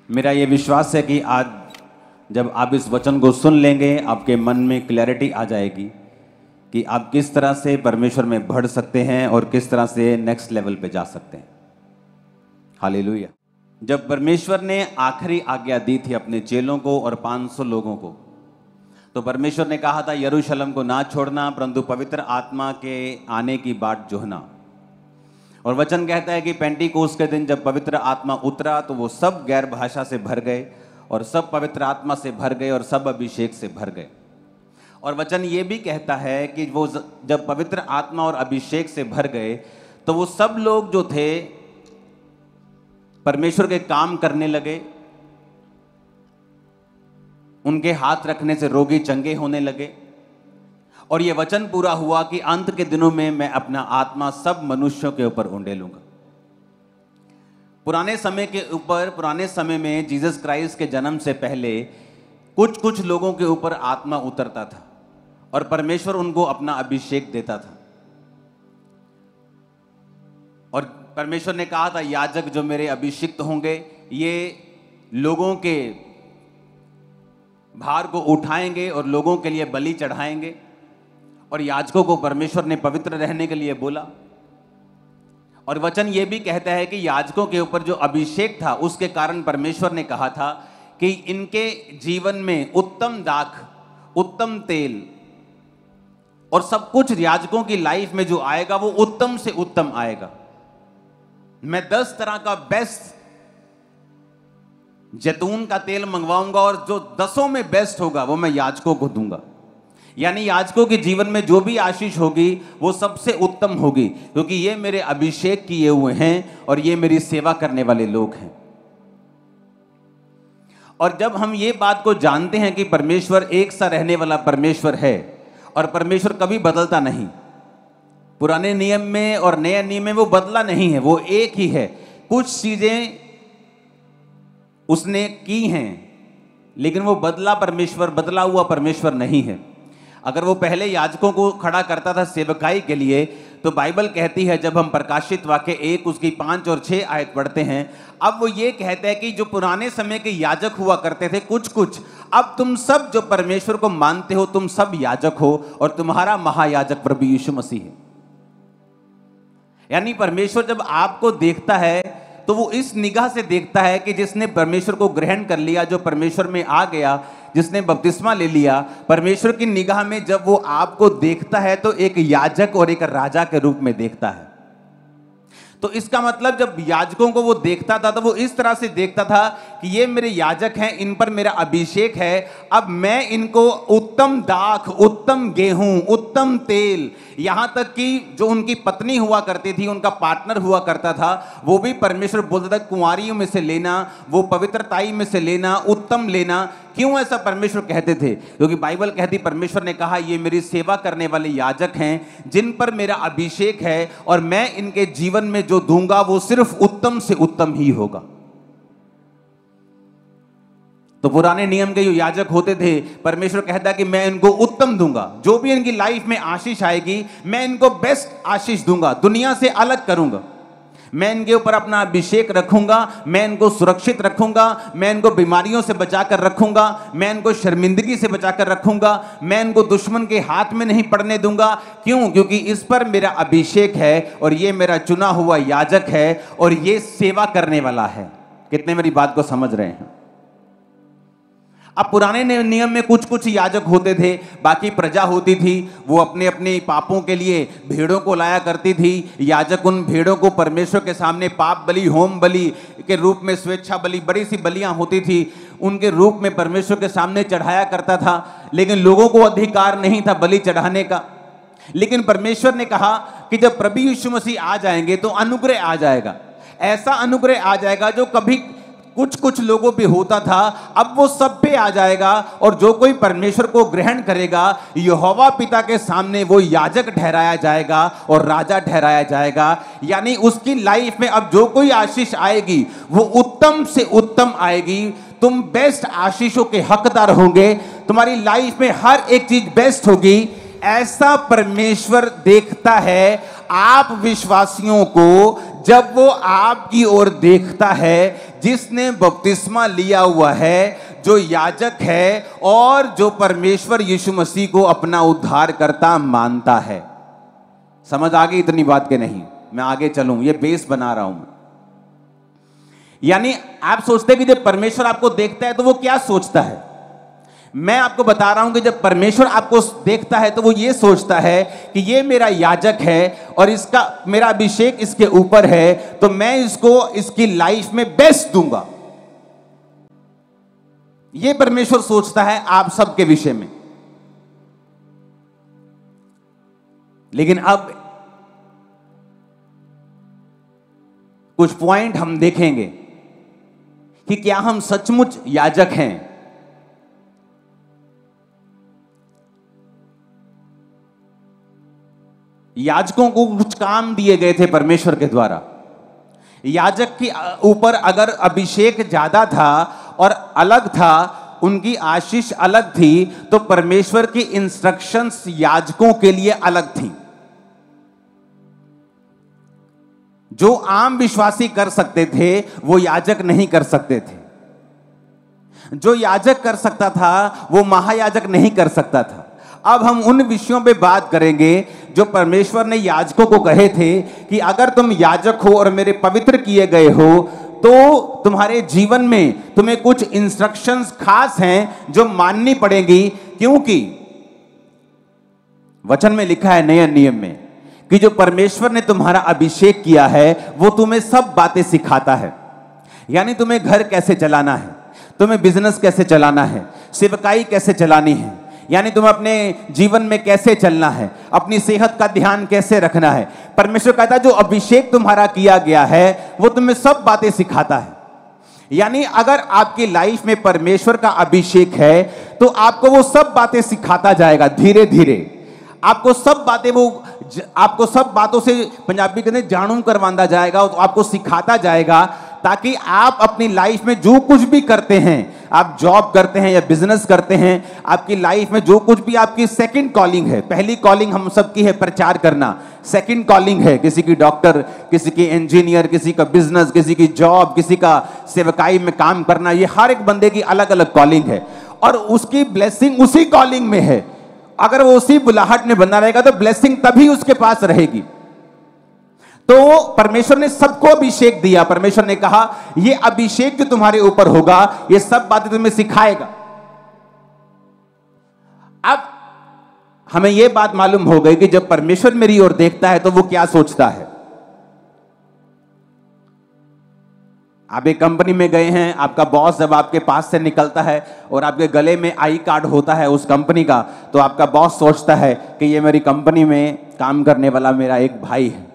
मेरा ये विश्वास है कि आज जब आप इस वचन को सुन लेंगे आपके मन में क्लैरिटी आ जाएगी कि आप किस तरह से परमेश्वर में बढ़ सकते हैं और किस तरह से नेक्स्ट लेवल पे जा सकते हैं। हालेलुया। जब परमेश्वर ने आखिरी आज्ञा दी थी अपने चेलों को और 500 लोगों को, तो परमेश्वर ने कहा था यरूशलेम को ना छोड़ना परंतु पवित्र आत्मा के आने की बाट जोहना। और वचन कहता है कि पेंटीकोस्त के दिन जब पवित्र आत्मा उतरा तो वो सब गैर भाषा से भर गए और सब पवित्र आत्मा से भर गए और सब अभिषेक से भर गए। और वचन ये भी कहता है कि वो जब पवित्र आत्मा और अभिषेक से भर गए तो वो सब लोग जो थे परमेश्वर के काम करने लगे, उनके हाथ रखने से रोगी चंगे होने लगे। और ये वचन पूरा हुआ कि अंत के दिनों में मैं अपना आत्मा सब मनुष्यों के ऊपर उंडेलूंगा। पुराने समय में जीसस क्राइस्ट के जन्म से पहले कुछ लोगों के ऊपर आत्मा उतरता था और परमेश्वर उनको अपना अभिषेक देता था। और परमेश्वर ने कहा था याजक जो मेरे अभिषिक्त होंगे ये लोगों के भार को उठाएंगे और लोगों के लिए बलि चढ़ाएंगे। और याजकों को परमेश्वर ने पवित्र रहने के लिए बोला। और वचन ये भी कहता है कि याजकों के ऊपर जो अभिषेक था उसके कारण परमेश्वर ने कहा था कि इनके जीवन में उत्तम दाख, उत्तम तेल और सब कुछ याजकों की लाइफ में जो आएगा वो उत्तम से उत्तम आएगा। मैं 10 तरह का बेस्ट जैतून का तेल मंगवाऊंगा और जो 10 में बेस्ट होगा वो मैं याजकों को दूंगा। यानी याजकों के जीवन में जो भी आशीष होगी वो सबसे उत्तम होगी, क्योंकि ये मेरे अभिषेक किए हुए हैं और ये मेरी सेवा करने वाले लोग हैं। और जब हम ये बात को जानते हैं कि परमेश्वर एक सा रहने वाला परमेश्वर है और परमेश्वर कभी बदलता नहीं, पुराने नियम में और नए नियम में वो बदला नहीं है, वो एक ही है। कुछ चीजें उसने की हैं लेकिन वो बदला हुआ परमेश्वर नहीं है। अगर वो पहले याजकों को खड़ा करता था सेवकाई के लिए तो बाइबल कहती है, जब हम प्रकाशित वाक्य 1 उसकी 5 और 6 आयत पढ़ते हैं, अब वो ये कहते हैं कि जो पुराने समय के याजक हुआ करते थे कुछ, अब तुम सब जो परमेश्वर को मानते हो तुम सब याजक हो और तुम्हारा महायाजक प्रभु यीशु मसीह है। यानी परमेश्वर जब आपको देखता है तो वो इस निगाह से देखता है कि जिसने परमेश्वर को ग्रहण कर लिया, जो परमेश्वर में आ गया, जिसने बपतिस्मा ले लिया, परमेश्वर की निगाह में जब वो आपको देखता है तो एक याजक और एक राजा के रूप में देखता है। तो इसका मतलब जब याजकों को वो देखता था तो वो इस तरह से देखता था कि ये मेरे याजक हैं, इन पर मेरा अभिषेक है, अब मैं इनको उत्तम दाख, उत्तम गेहूं, उत्तम तेल, यहां तक कि जो उनकी पत्नी हुआ करती थी, उनका पार्टनर हुआ करता था, वो भी परमेश्वर बोलता था कुंवारियों में से लेना, वो पवित्रताई में से लेना, उत्तम लेना। क्यों ऐसा परमेश्वर कहते थे? क्योंकि बाइबल कहती परमेश्वर ने कहा ये मेरी सेवा करने वाले याजक हैं जिन पर मेरा अभिषेक है और मैं इनके जीवन में जो दूंगा वो सिर्फ उत्तम से उत्तम ही होगा। तो पुराने नियम के जो याजक होते थे परमेश्वर कहता कि मैं इनको उत्तम दूंगा, जो भी इनकी लाइफ में आशीष आएगी मैं इनको बेस्ट आशीष दूंगा, दुनिया से अलग करूंगा, मैं इनके ऊपर अपना अभिषेक रखूंगा, मैं इनको सुरक्षित रखूंगा, मैं इनको बीमारियों से बचाकर रखूंगा, मैं इनको शर्मिंदगी से बचाकर रखूंगा, मैं इनको दुश्मन के हाथ में नहीं पड़ने दूंगा। क्यों? क्योंकि इस पर मेरा अभिषेक है और ये मेरा चुना हुआ याजक है और ये सेवा करने वाला है। कितने मेरी बात को समझ रहे हैं? अब पुराने नियम में कुछ याजक होते थे, बाकी प्रजा होती थी, वो अपने अपने पापों के लिए भेड़ों को लाया करती थी। याजक उन भेड़ों को परमेश्वर के सामने पाप बलि, होम बलि के रूप में, स्वेच्छा बलि, बड़ी सी बलियां होती थी, उनके रूप में परमेश्वर के सामने चढ़ाया करता था। लेकिन लोगों को अधिकार नहीं था बलि चढ़ाने का। लेकिन परमेश्वर ने कहा कि जब प्रभु यीशु मसीह आ जाएंगे तो अनुग्रह आ जाएगा, ऐसा अनुग्रह आ जाएगा जो कभी कुछ लोगों पे होता था, अब वो सब पे आ जाएगा। और जो कोई परमेश्वर को ग्रहण करेगा यहोवा पिता के सामने वो याजक ठहराया जाएगा और राजा ठहराया जाएगा। यानी उसकी लाइफ में अब जो कोई आशीष आएगी वो उत्तम से उत्तम आएगी। तुम बेस्ट आशीषों के हकदार होंगे, तुम्हारी लाइफ में हर एक चीज बेस्ट होगी। ऐसा परमेश्वर देखता है आप विश्वासियों को, जब वो आपकी ओर देखता है जिसने बपतिस्मा लिया हुआ है, जो याजक है और जो परमेश्वर यीशु मसीह को अपना उद्धारकर्ता मानता है। समझ आ गई इतनी बात के नहीं? मैं आगे चलूं, ये बेस बना रहा हूं। यानी आप सोचते हैं कि जब परमेश्वर आपको देखता है तो वो क्या सोचता है? मैं आपको बता रहा हूं कि जब परमेश्वर आपको देखता है तो वो ये सोचता है कि ये मेरा याजक है और इसका मेरा अभिषेक इसके ऊपर है, तो मैं इसको इसकी लाइफ में बेस्ट दूंगा। ये परमेश्वर सोचता है आप सबके विषय में। लेकिन अब कुछ पॉइंट हम देखेंगे कि क्या हम सचमुच याजक हैं। याजकों को कुछ काम दिए गए थे परमेश्वर के द्वारा। याजक के ऊपर अगर अभिषेक ज्यादा था और अलग था, उनकी आशीष अलग थी, तो परमेश्वर की इंस्ट्रक्शंस याजकों के लिए अलग थी। जो आम विश्वासी कर सकते थे वो याजक नहीं कर सकते थे। जो याजक कर सकता था वो महायाजक नहीं कर सकता था। अब हम उन विषयों पे बात करेंगे जो परमेश्वर ने याजकों को कहे थे कि अगर तुम याजक हो और मेरे पवित्र किए गए हो तो तुम्हारे जीवन में तुम्हें कुछ इंस्ट्रक्शंस खास हैं जो माननी पड़ेगी, क्योंकि वचन में लिखा है नए नियम में कि जो परमेश्वर ने तुम्हारा अभिषेक किया है वो तुम्हें सब बातें सिखाता है। यानी तुम्हें घर कैसे चलाना है, तुम्हें बिजनेस कैसे चलाना है, सेवकाई कैसे चलानी है, यानी तुम्हें अपने जीवन में कैसे चलना है, अपनी सेहत का ध्यान कैसे रखना है। परमेश्वर कहता है जो अभिषेक तुम्हारा किया गया है वो तुम्हें सब बातें सिखाता है। यानी अगर आपकी लाइफ में परमेश्वर का अभिषेक है तो आपको वो सब बातें सिखाता जाएगा धीरे धीरे। आपको सब बातों से पंजाबी कहते हैं जानू करवांदा जाएगा, तो आपको सिखाता जाएगा ताकि आप अपनी लाइफ में जो कुछ भी करते हैं, आप जॉब करते हैं या बिजनेस करते हैं, आपकी लाइफ में जो कुछ भी आपकी सेकंड कॉलिंग है, पहली कॉलिंग हम सबकी है प्रचार करना, सेकंड कॉलिंग है किसी की डॉक्टर, किसी की इंजीनियर, किसी का बिजनेस, किसी की जॉब, किसी का सेवकाई में काम करना, ये हर एक बंदे की अलग अलग कॉलिंग है और उसकी ब्लेसिंग उसी कॉलिंग में है। अगर वो उसी बुलाहट में बना रहेगा तो ब्लेसिंग तभी उसके पास रहेगी। तो परमेश्वर ने सबको अभिषेक दिया। परमेश्वर ने कहा ये अभिषेक जो तुम्हारे ऊपर होगा ये सब बातें तुम्हें सिखाएगा। अब हमें यह बात मालूम हो गई कि जब परमेश्वर मेरी ओर देखता है तो वो क्या सोचता है। आप एक कंपनी में गए हैं, आपका बॉस जब आपके पास से निकलता है और आपके गले में आई कार्ड होता है उस कंपनी का, तो आपका बॉस सोचता है कि ये मेरी कंपनी में काम करने वाला मेरा एक भाई है।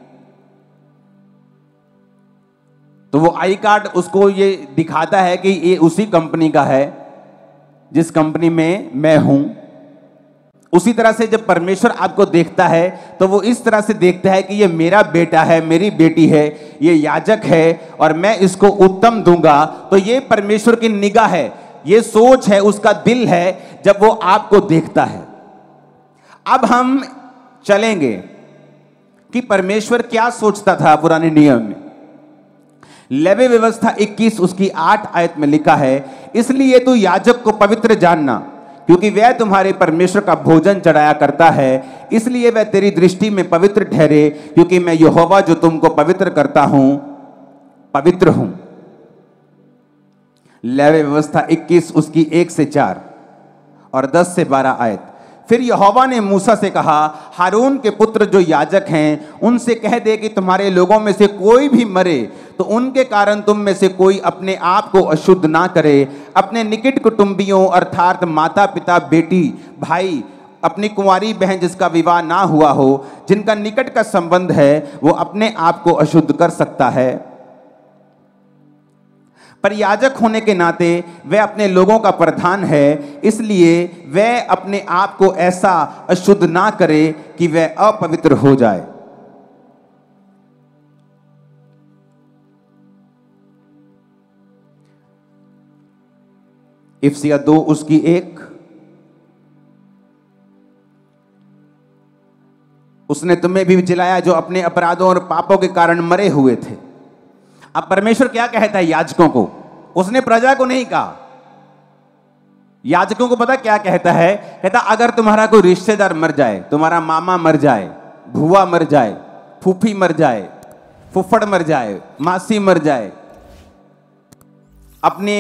तो वो आई कार्ड उसको ये दिखाता है कि ये उसी कंपनी का है जिस कंपनी में मैं हूं। उसी तरह से जब परमेश्वर आपको देखता है तो वो इस तरह से देखता है कि ये मेरा बेटा है, मेरी बेटी है, ये याजक है और मैं इसको उत्तम दूंगा। तो ये परमेश्वर की निगाह है, ये सोच है, उसका दिल है जब वो आपको देखता है। अब हम चलेंगे कि परमेश्वर क्या सोचता था पुराने नियम में। लेवी व्यवस्था 21 उसकी 8 आयत में लिखा है, इसलिए तू याजक को पवित्र जानना क्योंकि वह तुम्हारे परमेश्वर का भोजन चढ़ाया करता है, इसलिए वह तेरी दृष्टि में पवित्र ठहरे, क्योंकि मैं यहोवा जो तुमको पवित्र करता हूं पवित्र हूं। लेवी व्यवस्था 21 उसकी 1 से 4 और 10 से 12 आयत। फिर यहोवा ने मूसा से कहा, हारून के पुत्र जो याजक हैं उनसे कह दे कि तुम्हारे लोगों में से कोई भी मरे तो उनके कारण तुम में से कोई अपने आप को अशुद्ध ना करे। अपने निकट कुटुंबियों अर्थात माता पिता, बेटी, भाई, अपनी कुंवारी बहन जिसका विवाह ना हुआ हो, जिनका निकट का संबंध है, वो अपने आप को अशुद्ध कर सकता है। पर याजक होने के नाते वह अपने लोगों का प्रधान है, इसलिए वह अपने आप को ऐसा अशुद्ध ना करे कि वह अपवित्र हो जाए। इफिसिया 2 उसकी 1 उसने तुम्हें भी जिलाया जो अपने अपराधों और पापों के कारण मरे हुए थे। अब परमेश्वर क्या कहता है याजकों को? उसने प्रजा को नहीं कहा। याजकों को पता क्या कहता है? कहता अगर तुम्हारा कोई रिश्तेदार मर जाए, तुम्हारा मामा मर जाए, भुआ मर जाए, फूफी मर जाए, फुफ्फड़ मर जाए, मासी मर जाए, अपने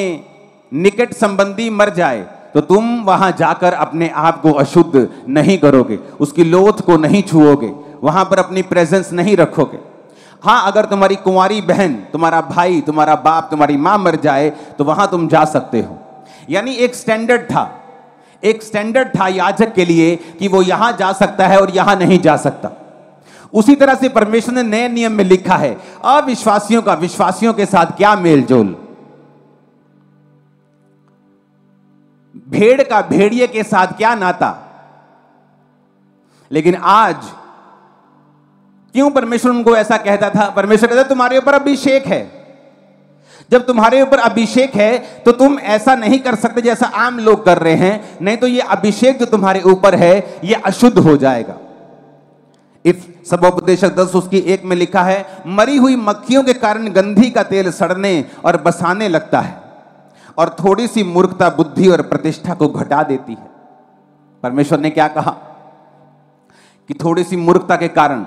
निकट संबंधी मर जाए, तो तुम वहां जाकर अपने आप को अशुद्ध नहीं करोगे, उसकी लोथ को नहीं छुओगे, वहां पर अपनी प्रेजेंस नहीं रखोगे। हां, अगर तुम्हारी कुंवारी बहन, तुम्हारा भाई, तुम्हारा बाप, तुम्हारी मां मर जाए तो वहां तुम जा सकते हो। यानी एक स्टैंडर्ड था याजक के लिए कि वो यहां जा सकता है और यहां नहीं जा सकता। उसी तरह से परमेश्वर ने नए नियम में लिखा है अविश्वासियों का विश्वासियों के साथ क्या मेलजोल, भेड़ का भेड़िए के साथ क्या नाता। लेकिन आज क्यों परमेश्वर उनको ऐसा कहता था? परमेश्वर कहता तुम्हारे ऊपर अभिषेक है। जब तुम्हारे ऊपर अभिषेक है तो तुम ऐसा नहीं कर सकते जैसा आम लोग कर रहे हैं, नहीं तो ये अभिषेक जो तुम्हारे ऊपर है ये अशुद्ध हो जाएगा। इस सबोपदेशक 10 उसकी 1 में लिखा है मरी हुई मक्खियों के कारण गंधी का तेल सड़ने और बसाने लगता है और थोड़ी सी मूर्खता बुद्धि और प्रतिष्ठा को घटा देती है। परमेश्वर ने क्या कहा कि थोड़ी सी मूर्खता के कारण,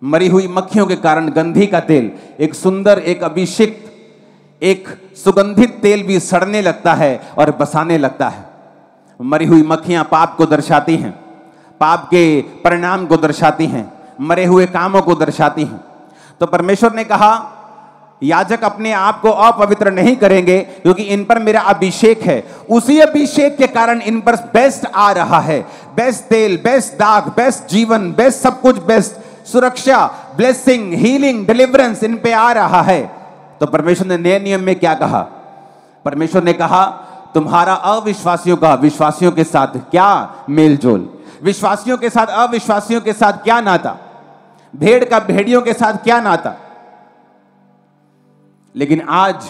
मरी हुई मक्खियों के कारण गंधी का तेल, एक सुंदर, एक अभिषिक्त, एक सुगंधित तेल भी सड़ने लगता है और बसाने लगता है। मरी हुई मक्खियां पाप को दर्शाती हैं, पाप के परिणाम को दर्शाती हैं, मरे हुए कामों को दर्शाती हैं। तो परमेश्वर ने कहा याजक अपने आप को अपवित्र नहीं करेंगे क्योंकि इन पर मेरा अभिषेक है। उसी अभिषेक के कारण इन पर बेस्ट आ रहा है, बेस्ट तेल, बेस्ट दाग, बेस्ट जीवन, बेस्ट सब कुछ, बेस्ट सुरक्षा, ब्लेसिंग, हीलिंग, डिलीवरेंस इन पे आ रहा है। तो परमेश्वर ने नए नियम में क्या कहा? परमेश्वर ने कहा तुम्हारा अविश्वासियों का विश्वासियों के साथ क्या मेलजोल, विश्वासियों के साथ अविश्वासियों के साथ क्या नाता, भेड़ का भेड़ियों के साथ क्या नाता। लेकिन आज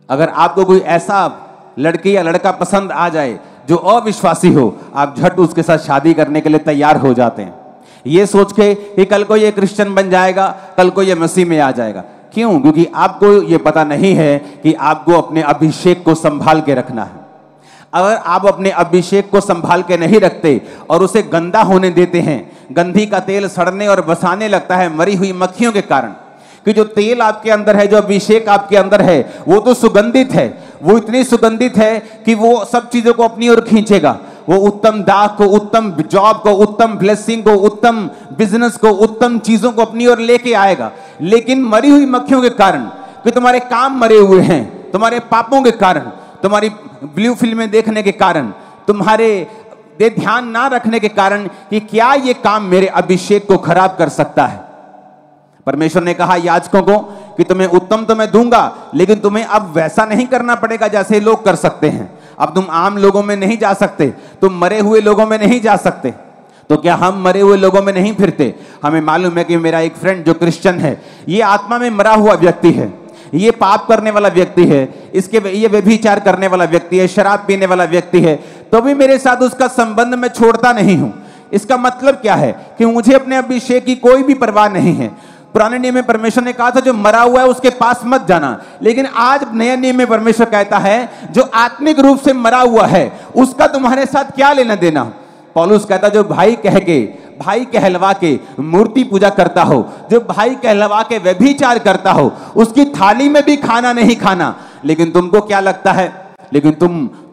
अगर आपको कोई ऐसा लड़की या लड़का पसंद आ जाए जो अविश्वासी हो, आप झट उसके साथ शादी करने के लिए तैयार हो जाते हैं, ये सोच के कि कल को ये क्रिश्चियन बन जाएगा, कल को ये मसीह में आ जाएगा। क्यों? क्योंकि आपको ये पता नहीं है कि आपको अपने अभिषेक को संभाल के रखना है। अगर आप अपने अभिषेक को संभाल के नहीं रखते और उसे गंदा होने देते हैं, गंधी का तेल सड़ने और बसाने लगता है मरी हुई मक्खियों के कारण। कि जो तेल आपके अंदर है, जो अभिषेक आपके अंदर है, वो तो सुगंधित है, वो इतनी सुगंधित है कि वो सब चीजों को अपनी ओर खींचेगा। वो उत्तम दाग को, उत्तम जॉब को, उत्तम ब्लेसिंग को, उत्तम बिजनेस को, उत्तम चीजों को अपनी ओर लेके आएगा। लेकिन मरी हुई मक्खियों के कारण, कि तुम्हारे काम मरे हुए हैं, तुम्हारे पापों के कारण, तुम्हारी ब्लू फिल्में देखने के कारण, तुम्हारे ध्यान ना रखने के कारण कि क्या ये काम मेरे अभिषेक को खराब कर सकता है। परमेश्वर ने कहा याजकों को कि तुम्हें उत्तम तो मैं दूंगा, लेकिन तुम्हें अब वैसा नहीं करना पड़ेगा जैसे लोग कर सकते हैं। अब तुम आम लोगों में नहीं जा सकते, तुम मरे हुए लोगों में नहीं जा सकते। तो क्या हम मरे हुए लोगों में नहीं फिरते? हमें मालूम है कि मेरा एक फ्रेंड जो क्रिश्चियन है, ये आत्मा में मरा हुआ व्यक्ति है, ये पाप करने वाला व्यक्ति है, ये व्यभिचार करने वाला व्यक्ति है, शराब पीने वाला व्यक्ति है, तो भी मेरे साथ उसका संबंध मैं छोड़ता नहीं हूं। इसका मतलब क्या है कि मुझे अपने अभिषेक की कोई भी परवाह नहीं है। पुराने नियम में परमेश्वर ने कहा था जो मरा हुआ है उसके पास मत जाना, लेकिन आज नए नियम में परमेश्वर कहता है जो आत्मिक रूप से मरा हुआ है उसका तुम्हारे साथ क्या लेना देना। पौलुस कहता जो भाई कहलवा के मूर्ति पूजा करता हो, जो भाई कहलवा के व्यभिचार करता हो, उसकी थाली में भी खाना नहीं खाना। लेकिन तुमको क्या लगता है? लेकिन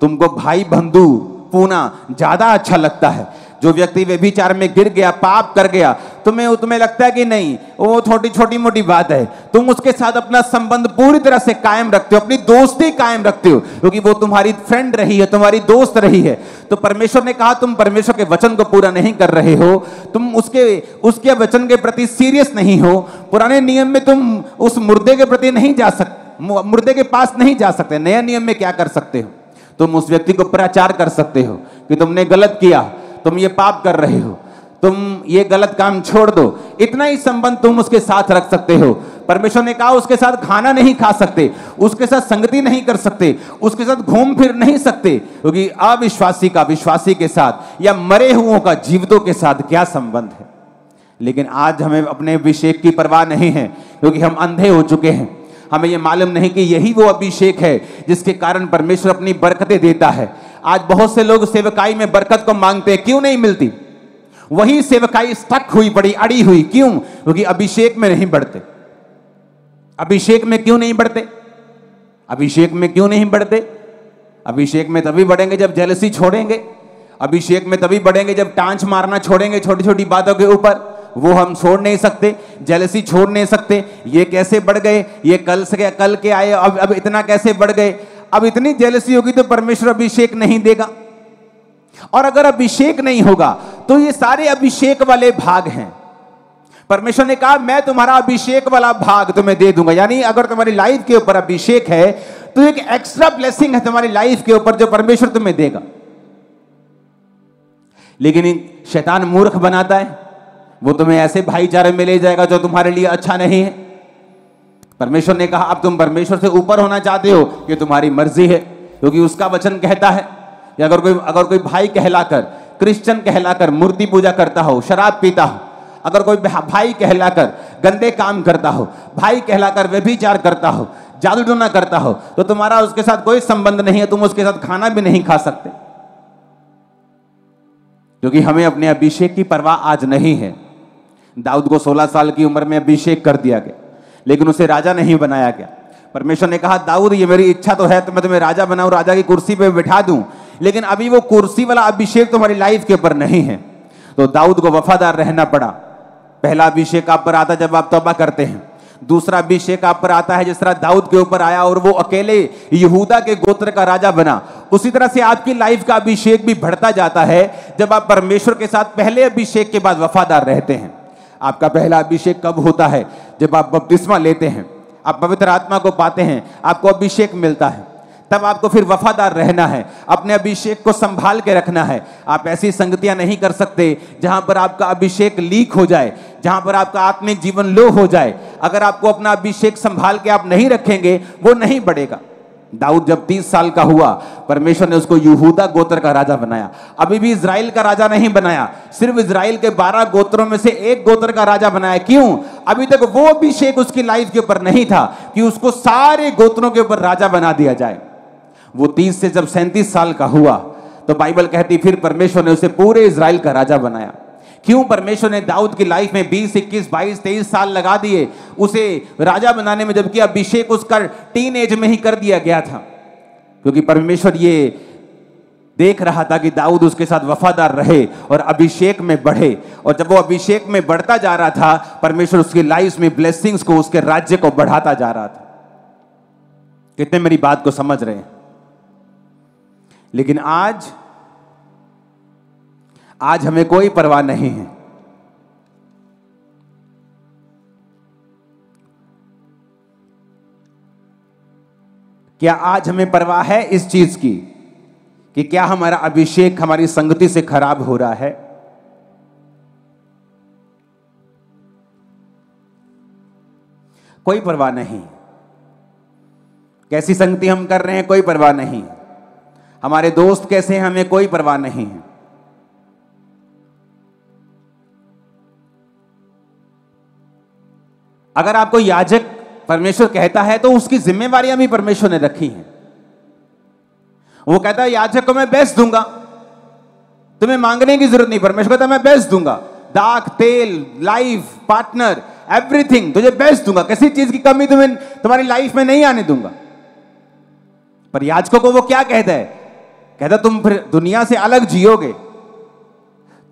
तुमको भाई बंधु पूना ज्यादा अच्छा लगता है। जो व्यक्ति व्यभिचार में गिर गया, पाप कर गया, तुम्हें लगता है कि नहीं वो छोटी मोटी बात है, तुम उसके साथ अपना संबंध पूरी तरह से कायम रखते हो, अपनी दोस्ती कायम रखते हो, क्योंकि वो तुम्हारी फ्रेंड रही है, तुम्हारी दोस्त रही है। तो परमेश्वर ने कहा तुम परमेश्वर के वचन को पूरा नहीं कर रहे हो, तुम उसके वचन के प्रति सीरियस नहीं हो। पुराने नियम में तुम उस मुर्दे के प्रति नहीं जा सकते, मुर्दे के पास नहीं जा सकते। नए नियम में क्या कर सकते हो? तुम उस व्यक्ति को प्रचार कर सकते हो कि तुमने गलत किया, तुम ये पाप कर रहे हो, तुम ये गलत काम छोड़ दो। इतना ही संबंध तुम उसके साथ रख सकते हो। परमेश्वर ने कहा उसके साथ खाना नहीं खा सकते, उसके साथ संगति नहीं कर सकते, उसके साथ घूम फिर नहीं सकते, क्योंकि अविश्वासी का विश्वासी के साथ या मरे हुओं का जीवितों के साथ क्या संबंध है। लेकिन आज हमें अपने अभिषेक की परवाह नहीं है, क्योंकि हम अंधे हो चुके हैं। हमें यह मालूम नहीं कि यही वो अभिषेक है जिसके कारण परमेश्वर अपनी बरकतें देता है। आज बहुत से लोग सेवकाई में बरकत को मांगते हैं, क्यों नहीं मिलती? वही सेवकाई स्टक हुई पड़ी, अड़ी हुई, क्यों? क्योंकि अभिषेक में नहीं बढ़ते। अभिषेक में क्यों नहीं बढ़ते? अभिषेक में क्यों नहीं बढ़ते? अभिषेक में तभी बढ़ेंगे जब जेलसी छोड़ेंगे। अभिषेक में तभी बढ़ेंगे जब टांच मारना छोड़ेंगे छोटी छोटी बातों के ऊपर। वो हम छोड़ नहीं सकते, जेलसी छोड़ नहीं सकते। ये कैसे बढ़ गए, ये कल से कल के आए, अब इतना कैसे बढ़ गए? अब इतनी जेलसी होगी तो परमेश्वर अभिषेक नहीं देगा। और अगर अभिषेक नहीं होगा तो ये सारे अभिषेक वाले भाग हैं। परमेश्वर ने कहा मैं तुम्हारा अभिषेक वाला भाग तुम्हें दे दूंगा। यानी अगर तुम्हारी लाइफ के ऊपर अभिषेक है तो एक एक्स्ट्रा ब्लेसिंग है तुम्हारी लाइफ के ऊपर जो परमेश्वर तुम्हें देगा। लेकिन शैतान मूर्ख बनाता है, वो तुम्हें ऐसे भाईचारे में ले जाएगा जो तुम्हारे लिए अच्छा नहीं है। परमेश्वर ने कहा अब तुम परमेश्वर से ऊपर होना चाहते हो, ये तुम्हारी मर्जी है, क्योंकि उसका वचन कहता है कि अगर कोई भाई कहलाकर, क्रिश्चियन कहलाकर मूर्ति पूजा करता हो, शराब पीता हो, अगर कोई भाई कहलाकर गंदे काम करता हो, भाई कहलाकर व्यभिचार करता हो, जादू टोना करता हो, तो तुम्हारा उसके साथ कोई संबंध नहीं है, तुम उसके साथ खाना भी नहीं खा सकते। क्योंकि हमें अपने अभिषेक की परवाह आज नहीं है। दाऊद को 16 साल की उम्र में अभिषेक कर दिया गया, लेकिन उसे राजा नहीं बनाया गया। परमेश्वर ने कहा दाऊद ये मेरी इच्छा तो है तो मैं तुम्हें राजा बनाऊं, राजा की कुर्सी पे बिठा दूं, लेकिन अभी वो कुर्सी वाला अभिषेक तुम्हारी लाइफ के ऊपर नहीं है। तो दाऊद को वफादार रहना पड़ा। पहला अभिषेक आप पर आता जब आप तौबा करते हैं। दूसरा अभिषेक आप पर आता है जिस तरह दाऊद के ऊपर आया और वो अकेले यहूदा के गोत्र का राजा बना, उसी तरह से आपकी लाइफ का अभिषेक भी बढ़ता जाता है जब आप परमेश्वर के साथ पहले अभिषेक के बाद वफादार रहते हैं। आपका पहला अभिषेक कब होता है? जब आप बपतिस्मा लेते हैं, आप पवित्र आत्मा को पाते हैं, आपको अभिषेक मिलता है, तब आपको फिर वफादार रहना है, अपने अभिषेक को संभाल के रखना है। आप ऐसी संगतियां नहीं कर सकते जहां पर आपका अभिषेक लीक हो जाए, जहां पर आपका आत्मिक जीवन लो हो जाए। अगर आपको अपना अभिषेक संभाल के आप नहीं रखेंगे, वो नहीं बढ़ेगा। दाऊद जब 30 साल का हुआ, परमेश्वर ने उसको यहूदा गोत्र का राजा बनाया। अभी भी इजराइल का राजा नहीं बनाया, सिर्फ इजराइल के 12 गोत्रों में से एक गोत्र का राजा बनाया। क्यों? अभी तक वो अभिषेक उसकी लाइफ के ऊपर नहीं था कि उसको सारे गोत्रों के ऊपर राजा बना दिया जाए। वो 30 से जब 37 साल का हुआ तो बाइबल कहती फिर परमेश्वर ने उसे पूरे इजराइल का राजा बनाया। क्यों? परमेश्वर ने दाऊद की लाइफ में 20, 21, 22, 23 साल लगा दिए उसे राजा बनाने में, जबकि अभिषेक उसका टीन एज में ही कर दिया गया था। क्योंकि परमेश्वर ये देख रहा था कि दाऊद उसके साथ वफादार रहे और अभिषेक में बढ़े। और जब वो अभिषेक में बढ़ता जा रहा था, परमेश्वर उसकी लाइफ में ब्लेसिंग्स को, उसके राज्य को बढ़ाता जा रहा था। कितने मेरी बात को समझ रहे हैं? लेकिन आज हमें कोई परवाह नहीं है। क्या आज हमें परवाह है इस चीज की कि क्या हमारा अभिषेक हमारी संगति से खराब हो रहा है? कोई परवाह नहीं। कैसी संगति हम कर रहे हैं, कोई परवाह नहीं। हमारे दोस्त कैसे हैं, हमें कोई परवाह नहीं है। अगर आपको याजक परमेश्वर कहता है तो उसकी जिम्मेवारियां भी परमेश्वर ने रखी हैं। वो कहता है याजक को मैं बेस्ट दूंगा, तुम्हें मांगने की जरूरत नहीं। परमेश्वर कहता है मैं बेस्ट दूंगा, दाख, तेल, लाइफ पार्टनर, एवरीथिंग तुझे बेस्ट दूंगा, किसी चीज की कमी तुम्हारी लाइफ में नहीं आने दूंगा। पर याजकों को वो क्या कहता है? कहता तुम फिर दुनिया से अलग जियोगे,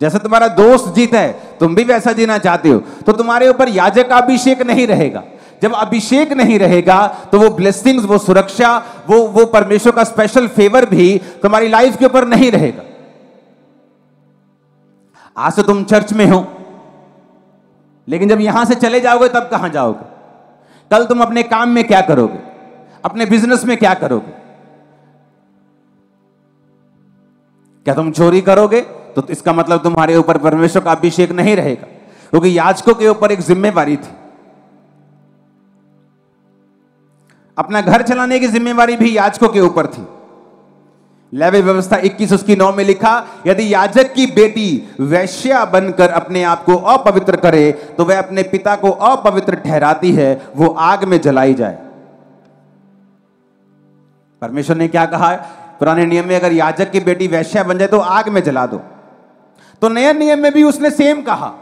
जैसे तुम्हारा दोस्त जीता है तुम भी वैसा जीना चाहते हो, तो तुम्हारे ऊपर याजक का अभिषेक नहीं रहेगा। जब अभिषेक नहीं रहेगा तो वो ब्लेसिंग्स, वो सुरक्षा, वो परमेश्वर का स्पेशल फेवर भी तुम्हारी लाइफ के ऊपर नहीं रहेगा। आज तो तुम चर्च में हो, लेकिन जब यहां से चले जाओगे तब कहां जाओगे? कल तुम अपने काम में क्या करोगे, अपने बिजनेस में क्या करोगे? क्या तुम चोरी करोगे? तो इसका मतलब तुम्हारे ऊपर परमेश्वर का अभिषेक नहीं रहेगा, क्योंकि याजकों के ऊपर एक जिम्मेवारी थी। अपना घर चलाने की जिम्मेवारी भी याजकों के ऊपर थी। लेवी व्यवस्था 21 उसकी 9 में लिखा, यदि याजक की बेटी वैश्या बनकर अपने आप को अपवित्र करे तो वह अपने पिता को अपवित्र ठहराती है, वो आग में जलाई जाए। परमेश्वर ने क्या कहा है? पुराने नियम में अगर याजक की बेटी वैश्या बन जाए तो आग में जला दो। तो नए नियम में भी उसने सेम कहा,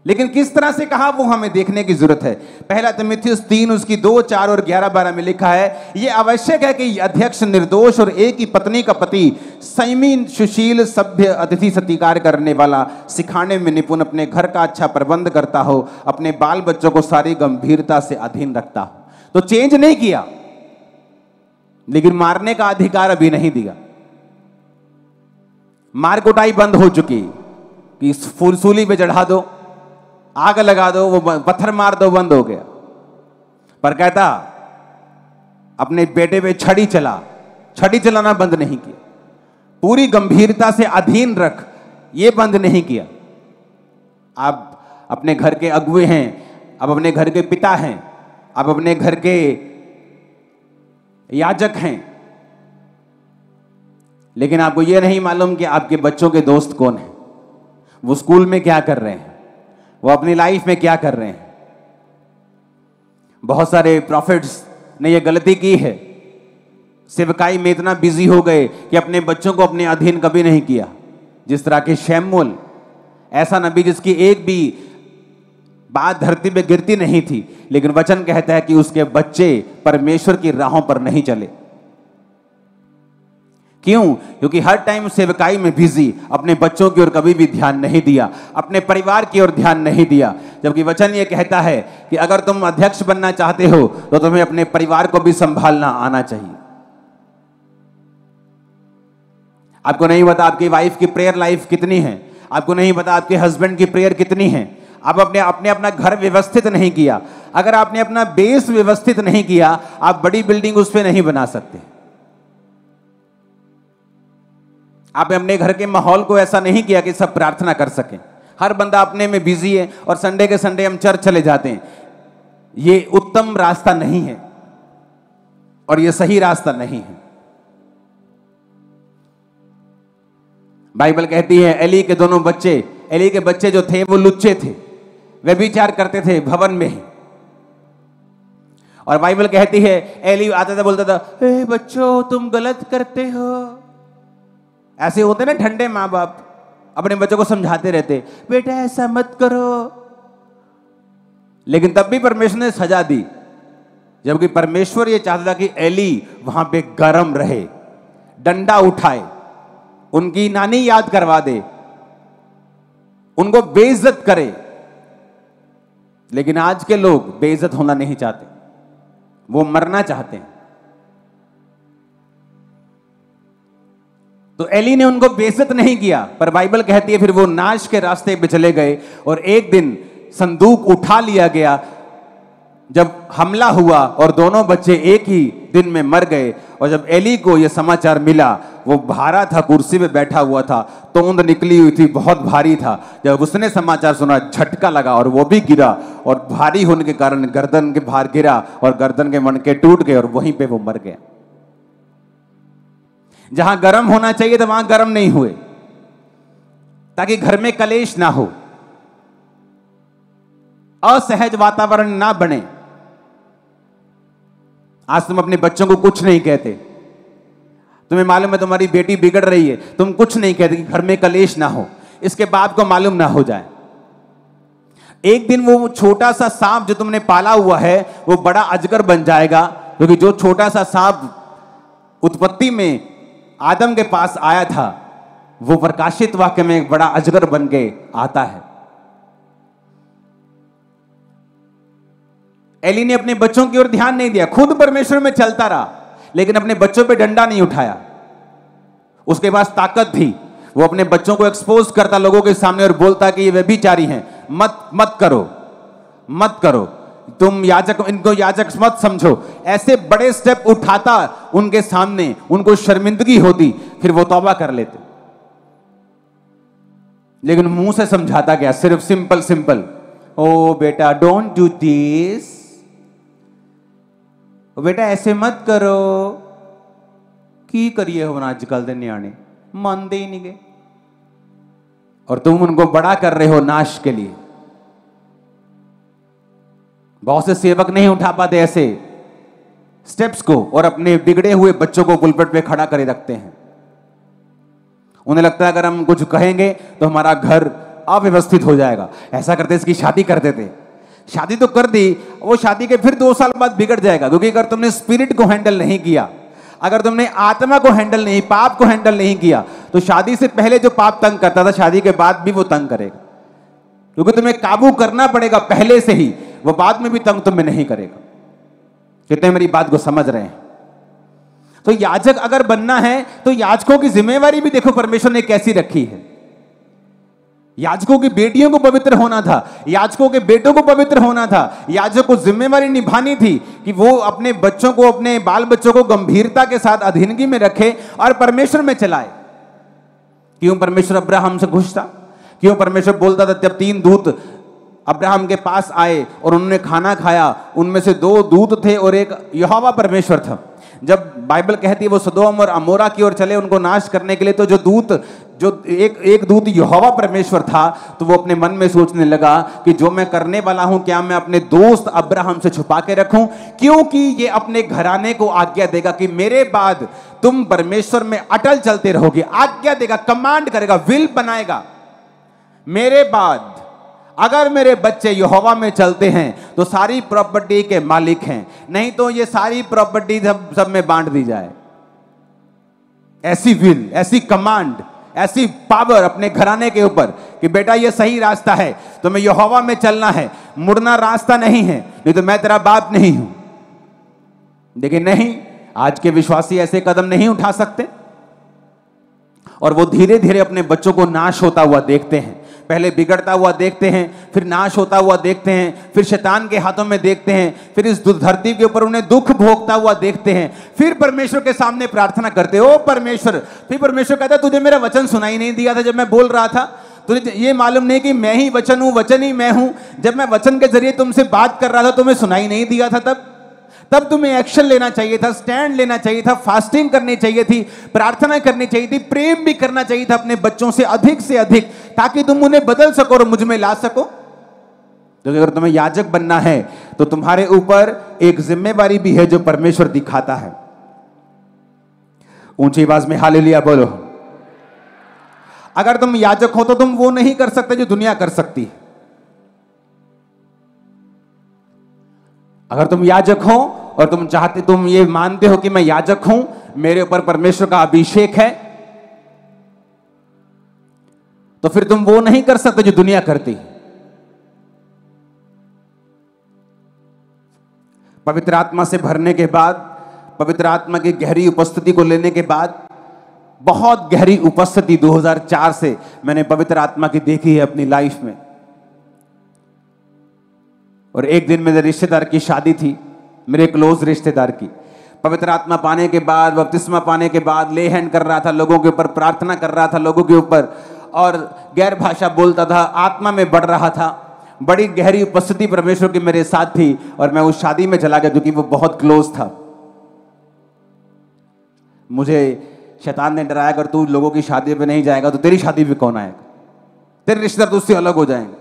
लेकिन किस तरह से कहा वो हमें देखने की जरूरत है। पहला तीमुथियुस 3 उसकी 2, 4 और 11, 12 में लिखा है, यह आवश्यक है कि अध्यक्ष निर्दोष और एक ही पत्नी का पति, संयमी, सुशील, सभ्य, अतिथि सत्कार करने वाला, सिखाने में निपुण, अपने घर का अच्छा प्रबंध करता हो, अपने बाल बच्चों को सारी गंभीरता से अधीन रखता हो। तो चेंज नहीं किया, लेकिन मारने का अधिकार अभी नहीं दिया। मार कुटाई बंद हो चुकी कि सूली पे चढ़ा दो, आग लगा दो, वो पत्थर मार दो, बंद हो गया। पर कहता अपने बेटे पे छड़ी चलाना बंद नहीं किया, पूरी गंभीरता से अधीन रख, ये बंद नहीं किया। आप अपने घर के अगुए हैं, अब अपने घर के पिता हैं, अब अपने घर के याजक हैं, लेकिन आपको यह नहीं मालूम कि आपके बच्चों के दोस्त कौन हैं, वो स्कूल में क्या कर रहे हैं, वो अपनी लाइफ में क्या कर रहे हैं। बहुत सारे प्रॉफिट्स ने यह गलती की है, सेवकाई में इतना बिजी हो गए कि अपने बच्चों को अपने अधीन कभी नहीं किया। जिस तरह के शमूएल, ऐसा नबी जिसकी एक भी बात धरती पे गिरती नहीं थी, लेकिन वचन कहता है कि उसके बच्चे परमेश्वर की राहों पर नहीं चले। क्यों? क्योंकि हर टाइम सेवकाई में बिजी, अपने बच्चों की ओर कभी भी ध्यान नहीं दिया, अपने परिवार की ओर ध्यान नहीं दिया। जबकि वचन ये कहता है कि अगर तुम अध्यक्ष बनना चाहते हो तो तुम्हें अपने परिवार को भी संभालना आना चाहिए। आपको नहीं पता आपकी वाइफ की प्रेयर लाइफ कितनी है, आपको नहीं पता आपके हस्बैंड की प्रेयर कितनी है। आप आपने अपना घर व्यवस्थित नहीं किया। अगर आपने अपना बेस व्यवस्थित नहीं किया, आप बड़ी बिल्डिंग उस पर नहीं बना सकते। आपने अपने घर के माहौल को ऐसा नहीं किया कि सब प्रार्थना कर सकें। हर बंदा अपने में बिजी है और संडे के संडे हम चर्च चले जाते हैं। ये उत्तम रास्ता नहीं है और ये सही रास्ता नहीं है। बाइबल कहती है एली के बच्चे जो थे वो लुच्चे थे, व्यभिचार करते थे भवन में ही। और बाइबल कहती है एली आता था, बोलता था, ए बच्चों तुम गलत करते हो। ऐसे होते ना ठंडे माँ बाप, अपने बच्चों को समझाते रहते, बेटा ऐसा मत करो। लेकिन तब भी परमेश्वर ने सजा दी, जबकि परमेश्वर ये चाहता था कि एली वहां पे गरम रहे, डंडा उठाए, उनकी नानी याद करवा दे, उनको बेइज्जत करे। लेकिन आज के लोग बेइज्जत होना नहीं चाहते, वो मरना चाहते हैं। तो एली ने उनको बेइज्जत नहीं किया, पर बाइबल कहती है फिर वो नाश के रास्ते पे चले गए। और एक दिन संदूक उठा लिया गया, जब हमला हुआ और दोनों बच्चे एक ही दिन में मर गए। और जब एली को यह समाचार मिला, वो भारा था, कुर्सी पे बैठा हुआ था, तोंद निकली हुई थी, बहुत भारी था। जब उसने समाचार सुना, झटका लगा और वो भी गिरा, और भारी होने के कारण गर्दन के भार गिरा और गर्दन के मणके टूट गए और वहीं पे वो मर गया। जहां गर्म होना चाहिए था वहां गर्म नहीं हुए, ताकि घर में कलेश ना हो, असहज वातावरण ना बने। आज तुम अपने बच्चों को कुछ नहीं कहते, तुम्हें मालूम है तुम्हारी बेटी बिगड़ रही है, तुम कुछ नहीं कहते कि घर में कलेश ना हो, इसके बाप को मालूम ना हो जाए। एक दिन वो छोटा सा सांप जो तुमने पाला हुआ है वो बड़ा अजगर बन जाएगा, क्योंकि जो छोटा सा सांप उत्पत्ति में आदम के पास आया था, वो प्रकाशित वाक्य में एक बड़ा अजगर बन के आता है। एली ने अपने बच्चों की ओर ध्यान नहीं दिया, खुद परमेश्वर में चलता रहा, लेकिन अपने बच्चों पे डंडा नहीं उठाया। उसके पास ताकत थी, वो अपने बच्चों को एक्सपोज करता लोगों के सामने और बोलता कि ये व्यभिचारी हैं, मत करो, तुम याजक, इनको याजक मत समझो। ऐसे बड़े स्टेप उठाता उनके सामने, उनको शर्मिंदगी होती, फिर वो तौबा कर लेते। लेकिन मुंह से समझाता गया, सिर्फ सिंपल, ओ बेटा डोंट डू दिस, बेटा ऐसे मत करो, की करिए हो आजकल दे न्याणे मानते ही नहीं गए, और तुम उनको बड़ा कर रहे हो नाश के लिए। बहुत से सेवक नहीं उठा पाते ऐसे स्टेप्स को और अपने बिगड़े हुए बच्चों को पुलपिट पे खड़ा करे रखते हैं। उन्हें लगता है अगर हम कुछ कहेंगे तो हमारा घर अव्यवस्थित हो जाएगा। ऐसा करते इसकी शादी करते थे, शादी तो कर दी, वो शादी के फिर 2 साल बाद बिगड़ जाएगा, क्योंकि अगर तुमने स्पिरिट को हैंडल नहीं किया, अगर तुमने आत्मा को हैंडल नहीं, पाप को हैंडल नहीं किया, तो शादी से पहले जो पाप तंग करता था शादी के बाद भी वो तंग करेगा, क्योंकि तुम्हें काबू करना पड़ेगा पहले से ही, वो बाद में भी तंग तुम्हें नहीं करेगा। कितने मेरी बात को समझ रहे हैं? तो याजक अगर बनना है तो याजकों की जिम्मेवारी भी देखो परमेश्वर ने कैसी रखी है। याजकों की बेटियों को पवित्र होना था, याजकों के बेटों को पवित्र होना था। याजक को जिम्मेवारी निभानी थी कि वो अपने बच्चों को, अपने बाल बच्चों को गंभीरता के साथ अधीनगी में रखे और परमेश्वर में चलाए। क्यों परमेश्वर अब्राहम से खुश था? क्यों परमेश्वर बोलता था? जब 3 दूत अब्राहम के पास आए और उन्होंने खाना खाया, उनमें से 2 दूत थे और एक यहोवा परमेश्वर था। जब बाइबल कहती है वो सदोम और अमोरा की ओर चले उनको नाश करने के लिए, तो जो एक दूत यहोवा परमेश्वर था, तो वो अपने मन में सोचने लगा कि जो मैं करने वाला हूं, क्या मैं अपने दोस्त अब्राहम से छुपा के रखूं? क्योंकि ये अपने घराने को आज्ञा देगा कि मेरे बाद तुम परमेश्वर में अटल चलते रहोगे। आज्ञा देगा, कमांड करेगा, विल बनाएगा। मेरे बाद अगर मेरे बच्चे यहोवा में चलते हैं तो सारी प्रॉपर्टी के मालिक हैं, नहीं तो ये सारी प्रॉपर्टी सब में बांट दी जाए। ऐसी विल, ऐसी कमांड, ऐसी पावर अपने घराने के ऊपर कि बेटा ये सही रास्ता है, तुम्हें यहोवा में चलना है, मुड़ना रास्ता नहीं है, नहीं तो मैं तेरा बाप नहीं हूं। लेकिन नहीं, आज के विश्वासी ऐसे कदम नहीं उठा सकते और वो धीरे धीरे अपने बच्चों को नाश होता हुआ देखते हैं। पहले बिगड़ता हुआ देखते हैं, फिर नाश होता हुआ देखते हैं, फिर शैतान के हाथों में देखते हैं, फिर इस धरती के ऊपर उन्हें दुख भोगता हुआ देखते हैं, फिर परमेश्वर के सामने प्रार्थना करते हो परमेश्वर। फिर परमेश्वर कहता है तुझे मेरा वचन सुनाई नहीं दिया था जब मैं बोल रहा था? तुझे ये मालूम नहीं कि मैं ही वचन हूं, वचन ही मैं हूं? जब मैं वचन के जरिए तुमसे बात कर रहा था तुम्हें सुनाई नहीं दिया था? तब तुम्हें एक्शन लेना चाहिए था, स्टैंड लेना चाहिए था, फास्टिंग करनी चाहिए थी, प्रार्थना करनी चाहिए थी, प्रेम भी करना चाहिए था अपने बच्चों से अधिक, ताकि तुम उन्हें बदल सको और मुझ में ला सको। तो अगर तुम्हें याजक बनना है तो तुम्हारे ऊपर एक जिम्मेवारी भी है जो परमेश्वर दिखाता है। ऊंची आवाज में हालेलुया बोलो। अगर तुम याजक हो तो तुम वो नहीं कर सकते जो दुनिया कर सकती है। अगर तुम याजक हो और तुम ये मानते हो कि मैं याजक हूं, मेरे ऊपर परमेश्वर का अभिषेक है, तो फिर तुम वो नहीं कर सकते जो दुनिया करती। पवित्र आत्मा से भरने के बाद, पवित्र आत्मा की गहरी उपस्थिति को लेने के बाद, बहुत गहरी उपस्थिति 2004 से मैंने पवित्र आत्मा की देखी है अपनी लाइफ में। और एक दिन मेरे रिश्तेदार की शादी थी, मेरे क्लोज रिश्तेदार की। पवित्र आत्मा पाने के बाद, बपतिस्मा पाने के बाद ले हैंड कर रहा था लोगों के ऊपर, प्रार्थना कर रहा था लोगों के ऊपर और गैर भाषा बोलता था, आत्मा में बढ़ रहा था। बड़ी गहरी उपस्थिति परमेश्वर की मेरे साथ थी और मैं उस शादी में चला गया क्योंकि वो बहुत क्लोज था। मुझे शैतान ने डराया, अगर तू लोगों की शादी में नहीं जाएगा तो तेरी शादी में कौन आएगा, तेरे रिश्तेदार तुझसे अलग हो जाएंगे।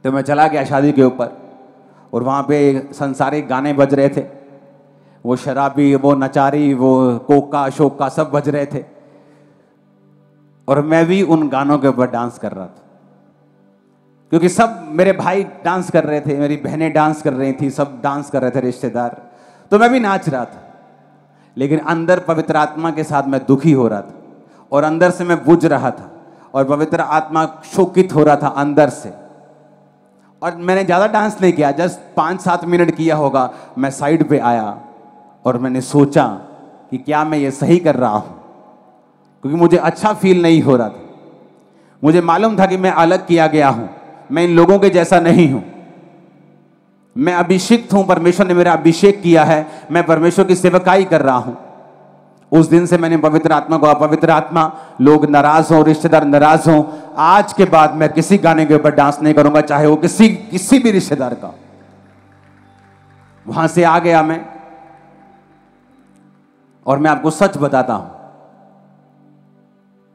तो मैं चला गया शादी के ऊपर और वहाँ पे संसारिक गाने बज रहे थे, वो शराबी, वो नचारी, वो कोका शोका सब बज रहे थे और मैं भी उन गानों के ऊपर डांस कर रहा था, क्योंकि सब मेरे भाई डांस कर रहे थे, मेरी बहनें डांस कर रही थी, सब डांस कर रहे थे रिश्तेदार, तो मैं भी नाच रहा था। लेकिन अंदर पवित्र आत्मा के साथ मैं दुखी हो रहा था और अंदर से मैं बुझ रहा था और पवित्र आत्मा शोकित हो रहा था अंदर से। और मैंने ज़्यादा डांस नहीं किया, जस्ट 5-7 मिनट किया होगा। मैं साइड पे आया और मैंने सोचा कि क्या मैं ये सही कर रहा हूँ, क्योंकि मुझे अच्छा फील नहीं हो रहा था। मुझे मालूम था कि मैं अलग किया गया हूँ, मैं इन लोगों के जैसा नहीं हूँ, मैं अभिषिक्त हूँ, परमेश्वर ने मेरा अभिषेक किया है, मैं परमेश्वर की सेवकाई कर रहा हूँ। उस दिन से मैंने पवित्र आत्मा को, पवित्र आत्मा, लोग नाराज हों, रिश्तेदार नाराज हों, आज के बाद मैं किसी गाने के ऊपर डांस नहीं करूंगा, चाहे वो किसी भी रिश्तेदार का। वहां से आ गया मैं, और मैं आपको सच बताता हूं,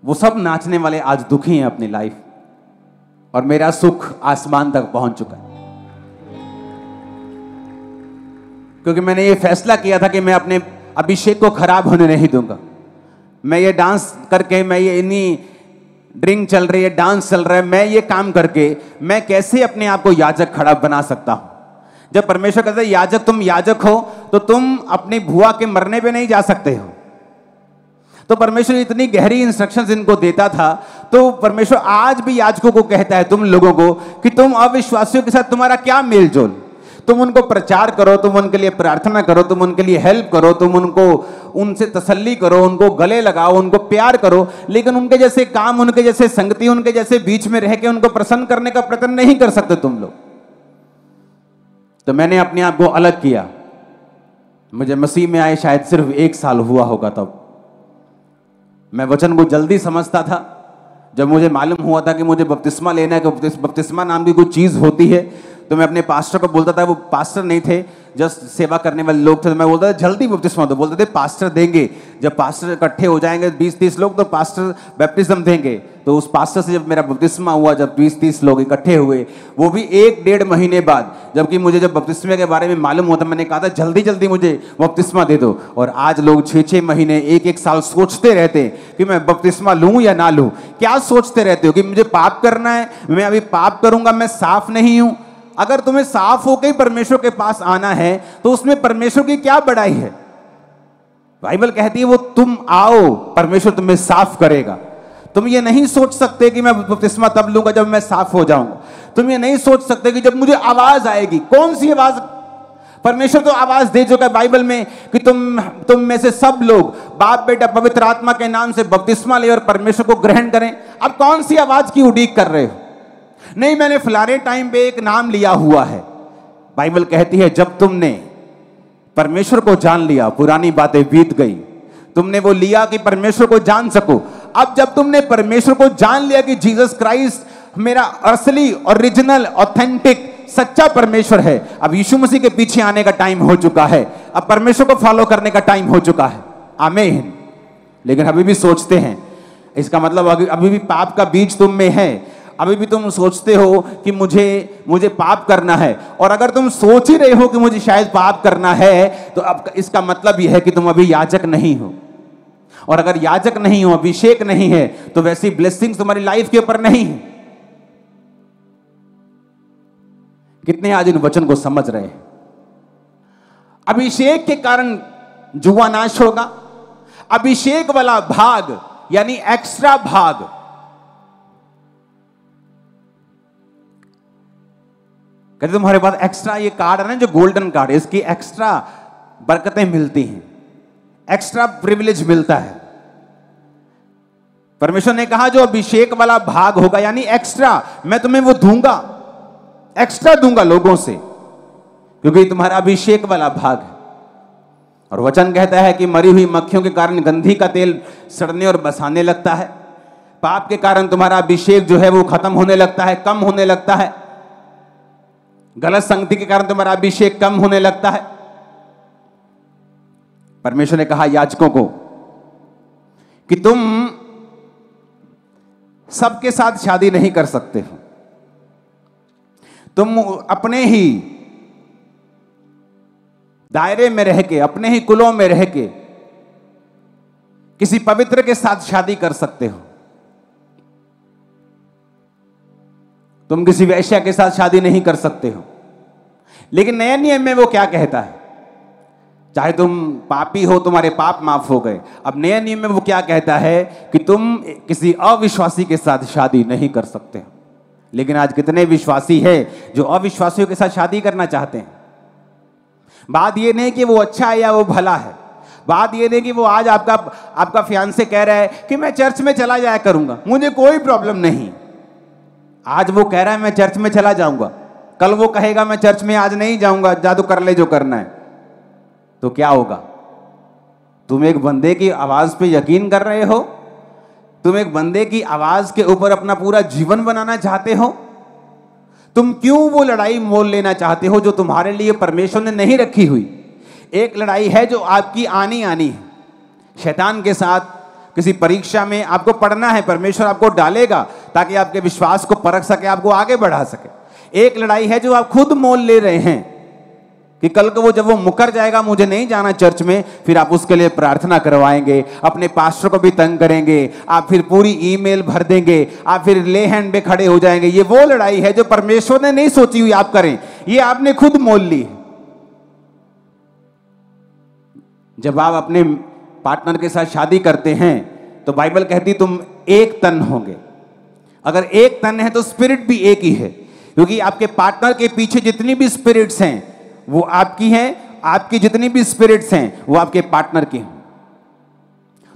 वो सब नाचने वाले आज दुखी हैं अपनी लाइफ, और मेरा सुख आसमान तक पहुंच चुका है। क्योंकि मैंने ये फैसला किया था कि मैं अपने अभिषेक को खराब होने नहीं दूंगा। मैं ये डांस करके, मैं ये इन्हीं ड्रिंक चल रही है, डांस चल रहा है, मैं ये काम करके मैं कैसे अपने आप को याजक खड़ा बना सकता हूं? जब परमेश्वर कहता है याजक, तुम याजक हो, तो तुम अपनी भुआ के मरने पे नहीं जा सकते हो। तो परमेश्वर इतनी गहरी इंस्ट्रक्शंस इनको देता था। तो परमेश्वर आज भी याजकों को कहता है तुम लोगों को कि तुम अविश्वासियों के साथ तुम्हारा क्या मेल जोल, तुम उनको प्रचार करो, तुम उनके लिए प्रार्थना करो, तुम उनके लिए हेल्प करो, तुम उनको उनसे तसल्ली करो, उनको गले लगाओ, उनको प्यार करो, लेकिन उनके जैसे काम, उनके जैसे संगति, उनके जैसे बीच में रह के उनको प्रसन्न करने का प्रयत्न नहीं कर सकते तुम लोग। तो मैंने अपने आप को अलग किया। मुझे मसीह में आए शायद सिर्फ 1 साल हुआ होगा। तब मैं वचन को जल्दी समझता था। जब मुझे मालूम हुआ था कि मुझे बपतिस्मा लेना है, कि बपतिस्मा नाम की कुछ चीज होती है, तो मैं अपने पास्टर को बोलता था, वो पास्टर नहीं थे, जस्ट सेवा करने वाले लोग थे, तो मैं बोलता था जल्दी बपतिस्मा दो। बोलते थे पास्टर देंगे, जब पास्टर इकट्ठे हो जाएंगे 20-30 लोग तो पास्टर बैप्टिज्म देंगे। तो उस पास्टर से जब मेरा बपतिस्मा हुआ, जब 20-30 लोग इकट्ठे हुए, वो भी 1-1.5 महीने बाद, जबकि मुझे जब बपतिस्मे के बारे में मालूम हुआ था, मैंने कहा था जल्दी जल्दी मुझे बपतिस्मा दे दो। और आज लोग 6-6 महीने, 1-1 साल सोचते रहते हैं कि मैं बपतिस्मा लूं या ना लूं। क्या सोचते रहते हो कि मुझे पाप करना है, मैं अभी पाप करूंगा, मैं साफ नहीं हूं? अगर तुम्हें साफ होकर ही परमेश्वर के पास आना है तो उसमें परमेश्वर की क्या बड़ाई है? बाइबल कहती है वो तुम आओ, परमेश्वर तुम्हें साफ करेगा। तुम ये नहीं सोच सकते कि मैं बपतिस्मा तब लूंगा जब मैं साफ हो जाऊंगा। तुम ये नहीं सोच सकते कि जब मुझे आवाज आएगी। कौन सी आवाज? परमेश्वर तो आवाज दे चुका है बाइबल में कि तुम में से सब लोग बाप बेटा पवित्र आत्मा के नाम से बपतिस्मा ले और परमेश्वर को ग्रहण करें। अब कौन सी आवाज की उड़ीक कर रहे हो? नहीं, मैंने फलाने टाइम पे एक नाम लिया हुआ है। बाइबल कहती है जब तुमने परमेश्वर को जान लिया, पुरानी बातें बीत गई, तुमने वो लिया कि परमेश्वर को जान सको। अब जब तुमने परमेश्वर को जान लिया कि जीसस क्राइस्ट मेरा असली, ओरिजिनल, ऑथेंटिक, सच्चा परमेश्वर है, अब यीशु मसीह के पीछे आने का टाइम हो चुका है। अब परमेश्वर को फॉलो करने का टाइम हो चुका है। आमीन। लेकिन अभी भी सोचते हैं, इसका मतलब अभी भी पाप का बीज तुम में है। अभी भी तुम सोचते हो कि मुझे पाप करना है। और अगर तुम सोच ही रहे हो कि मुझे शायद पाप करना है, तो अब इसका मतलब यह है कि तुम अभी याजक नहीं हो। और अगर याजक नहीं हो, अभिषेक नहीं है, तो वैसी ब्लेसिंग्स तुम्हारी लाइफ के ऊपर नहीं है। कितने आज इन वचन को समझ रहे हैं? अभिषेक के कारण जुआ नाश होगा। अभिषेक वाला भाग यानी एक्स्ट्रा भाग, कहते तुम्हारे पास एक्स्ट्रा ये कार्ड है ना, जो गोल्डन कार्ड, इसकी एक्स्ट्रा बरकतें मिलती हैं, एक्स्ट्रा प्रिविलेज मिलता है। परमेश्वर ने कहा जो अभिषेक वाला भाग होगा यानी एक्स्ट्रा, मैं तुम्हें वो दूंगा, एक्स्ट्रा दूंगा लोगों से, क्योंकि तुम्हारा अभिषेक वाला भाग है। और वचन कहता है कि मरी हुई मक्खियों के कारण गंधी का तेल सड़ने और बसाने लगता है। पाप के कारण तुम्हारा अभिषेक जो है वो खत्म होने लगता है, कम होने लगता है। गलत संगति के कारण तुम्हारा अभिषेक कम होने लगता है। परमेश्वर ने कहा याजकों को कि तुम सबके साथ शादी नहीं कर सकते हो। तुम अपने ही दायरे में रह के, अपने ही कुलों में रह के किसी पवित्र के साथ शादी कर सकते हो। तुम किसी वैश्या के साथ शादी नहीं कर सकते हो। लेकिन नए नियम में वो क्या कहता है? चाहे तुम पापी हो, तुम्हारे पाप माफ हो गए। अब नए नियम में वो क्या कहता है कि तुम किसी अविश्वासी के साथ शादी नहीं कर सकते हो। लेकिन आज कितने विश्वासी हैं जो अविश्वासियों के साथ शादी करना चाहते हैं। बात ये नहीं कि वो अच्छा है या वो भला है। बात ये नहीं कि वो आज आपका फियांसे कह रहा है कि मैं चर्च में चला जाया करूंगा, मुझे कोई प्रॉब्लम नहीं। आज वो कह रहा है मैं चर्च में चला जाऊंगा, कल वो कहेगा मैं चर्च में आज नहीं जाऊंगा, जादू कर ले जो करना है। तो क्या होगा? तुम एक बंदे की आवाज पे यकीन कर रहे हो? तुम एक बंदे की आवाज के ऊपर अपना पूरा जीवन बनाना चाहते हो? तुम क्यों वो लड़ाई मोल लेना चाहते हो जो तुम्हारे लिए परमेश्वर ने नहीं रखी हुई? एक लड़ाई है जो आपकी आनी है। शैतान के साथ किसी परीक्षा में आपको पढ़ना है, परमेश्वर आपको डालेगा ताकि आपके विश्वास को परख सके, आपको आगे बढ़ा सके। एक लड़ाई है जो आप खुद मोल ले रहे हैं कि कल को जब वो मुकर जाएगा, मुझे नहीं जाना चर्च में, फिर आप उसके लिए प्रार्थना करवाएंगे, अपने पास्टर को भी तंग करेंगे, आप फिर पूरी ईमेल भर देंगे, आप फिर ले हैंड पे खड़े हो जाएंगे। ये वो लड़ाई है जो परमेश्वर ने नहीं सोची हुई आप करें, ये आपने खुद मोल ली है। जब आप अपने पार्टनर के साथ शादी करते हैं तो बाइबल कहती तुम एक तन होंगे। अगर एक तन है तो स्पिरिट भी एक ही है, क्योंकि आपके पार्टनर के पीछे जितनी भी स्पिरिट्स हैं वो आपकी हैं, आपकी जितनी भी स्पिरिट्स हैं वो आपके पार्टनर की हैं।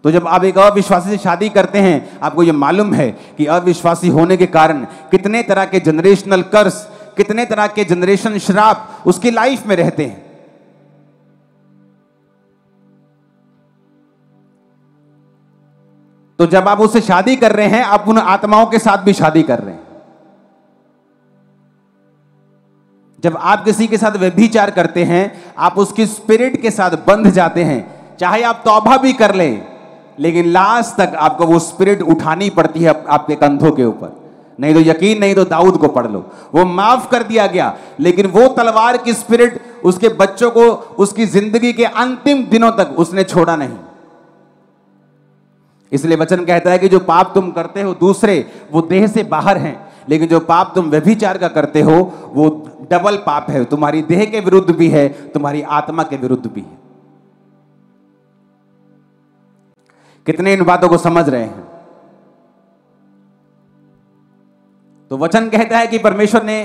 तो जब आप एक अविश्वासी से शादी करते हैं, आपको ये मालूम है कि अविश्वासी होने के कारण कितने तरह के जनरेशनल कर्स, कितने तरह के जनरेशन श्राप उसकी लाइफ में रहते हैं। तो जब आप उससे शादी कर रहे हैं, आप उन आत्माओं के साथ भी शादी कर रहे हैं। जब आप किसी के साथ व्यभिचार करते हैं, आप उसकी स्पिरिट के साथ बंध जाते हैं। चाहे आप तौबा भी कर लें, लेकिन लास्ट तक आपको वो स्पिरिट उठानी पड़ती है आपके कंधों के ऊपर। नहीं तो यकीन नहीं तो दाऊद को पढ़ लो, वो माफ कर दिया गया, लेकिन वो तलवार की स्पिरिट उसके बच्चों को उसकी जिंदगी के अंतिम दिनों तक उसने छोड़ा नहीं। इसलिए वचन कहता है कि जो पाप तुम करते हो दूसरे, वो देह से बाहर हैं, लेकिन जो पाप तुम व्यभिचार का करते हो वो डबल पाप है, तुम्हारी देह के विरुद्ध भी है, तुम्हारी आत्मा के विरुद्ध भी है। कितने इन बातों को समझ रहे हैं? तो वचन कहता है कि परमेश्वर ने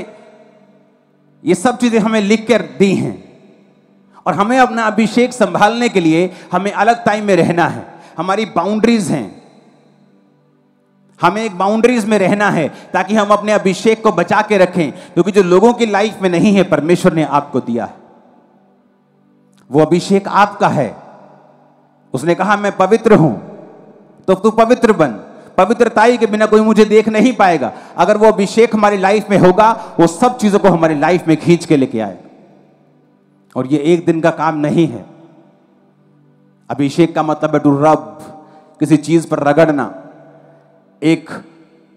ये सब चीजें हमें लिख कर दी हैं और हमें अपना अभिषेक संभालने के लिए हमें अलग टाइम में रहना है। हमारी बाउंड्रीज हैं, हमें एक बाउंड्रीज में रहना है ताकि हम अपने अभिषेक को बचा के रखें, क्योंकि जो लोगों की लाइफ में नहीं है परमेश्वर ने आपको दिया है। वो अभिषेक आपका है। उसने कहा मैं पवित्र हूं, तो तू पवित्र बन। पवित्रताई के बिना कोई मुझे देख नहीं पाएगा। अगर वो अभिषेक हमारी लाइफ में होगा, वो सब चीजों को हमारी लाइफ में खींच के लेके आएगा। और ये एक दिन का काम नहीं है। अभिषेक का मतलब है टू रब, किसी चीज पर रगड़ना। एक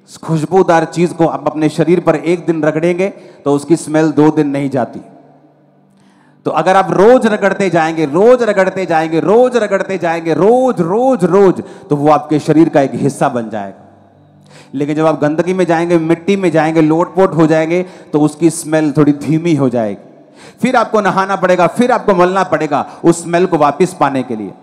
खुशबूदार चीज को आप अपने शरीर पर एक दिन रगड़ेंगे तो उसकी स्मेल 2 दिन नहीं जाती। तो अगर आप रोज रगड़ते जाएंगे, रोज रगड़ते जाएंगे, रोज रगड़ते जाएंगे, रोज रोज रोज, तो वो आपके शरीर का एक हिस्सा बन जाएगा। लेकिन जब आप गंदगी में जाएंगे, मिट्टी में जाएंगे, लोटपोट हो जाएंगे, तो उसकी स्मेल थोड़ी धीमी हो जाएगी। फिर आपको नहाना पड़ेगा, फिर आपको मलना पड़ेगा उस स्मेल को वापस पाने के लिए।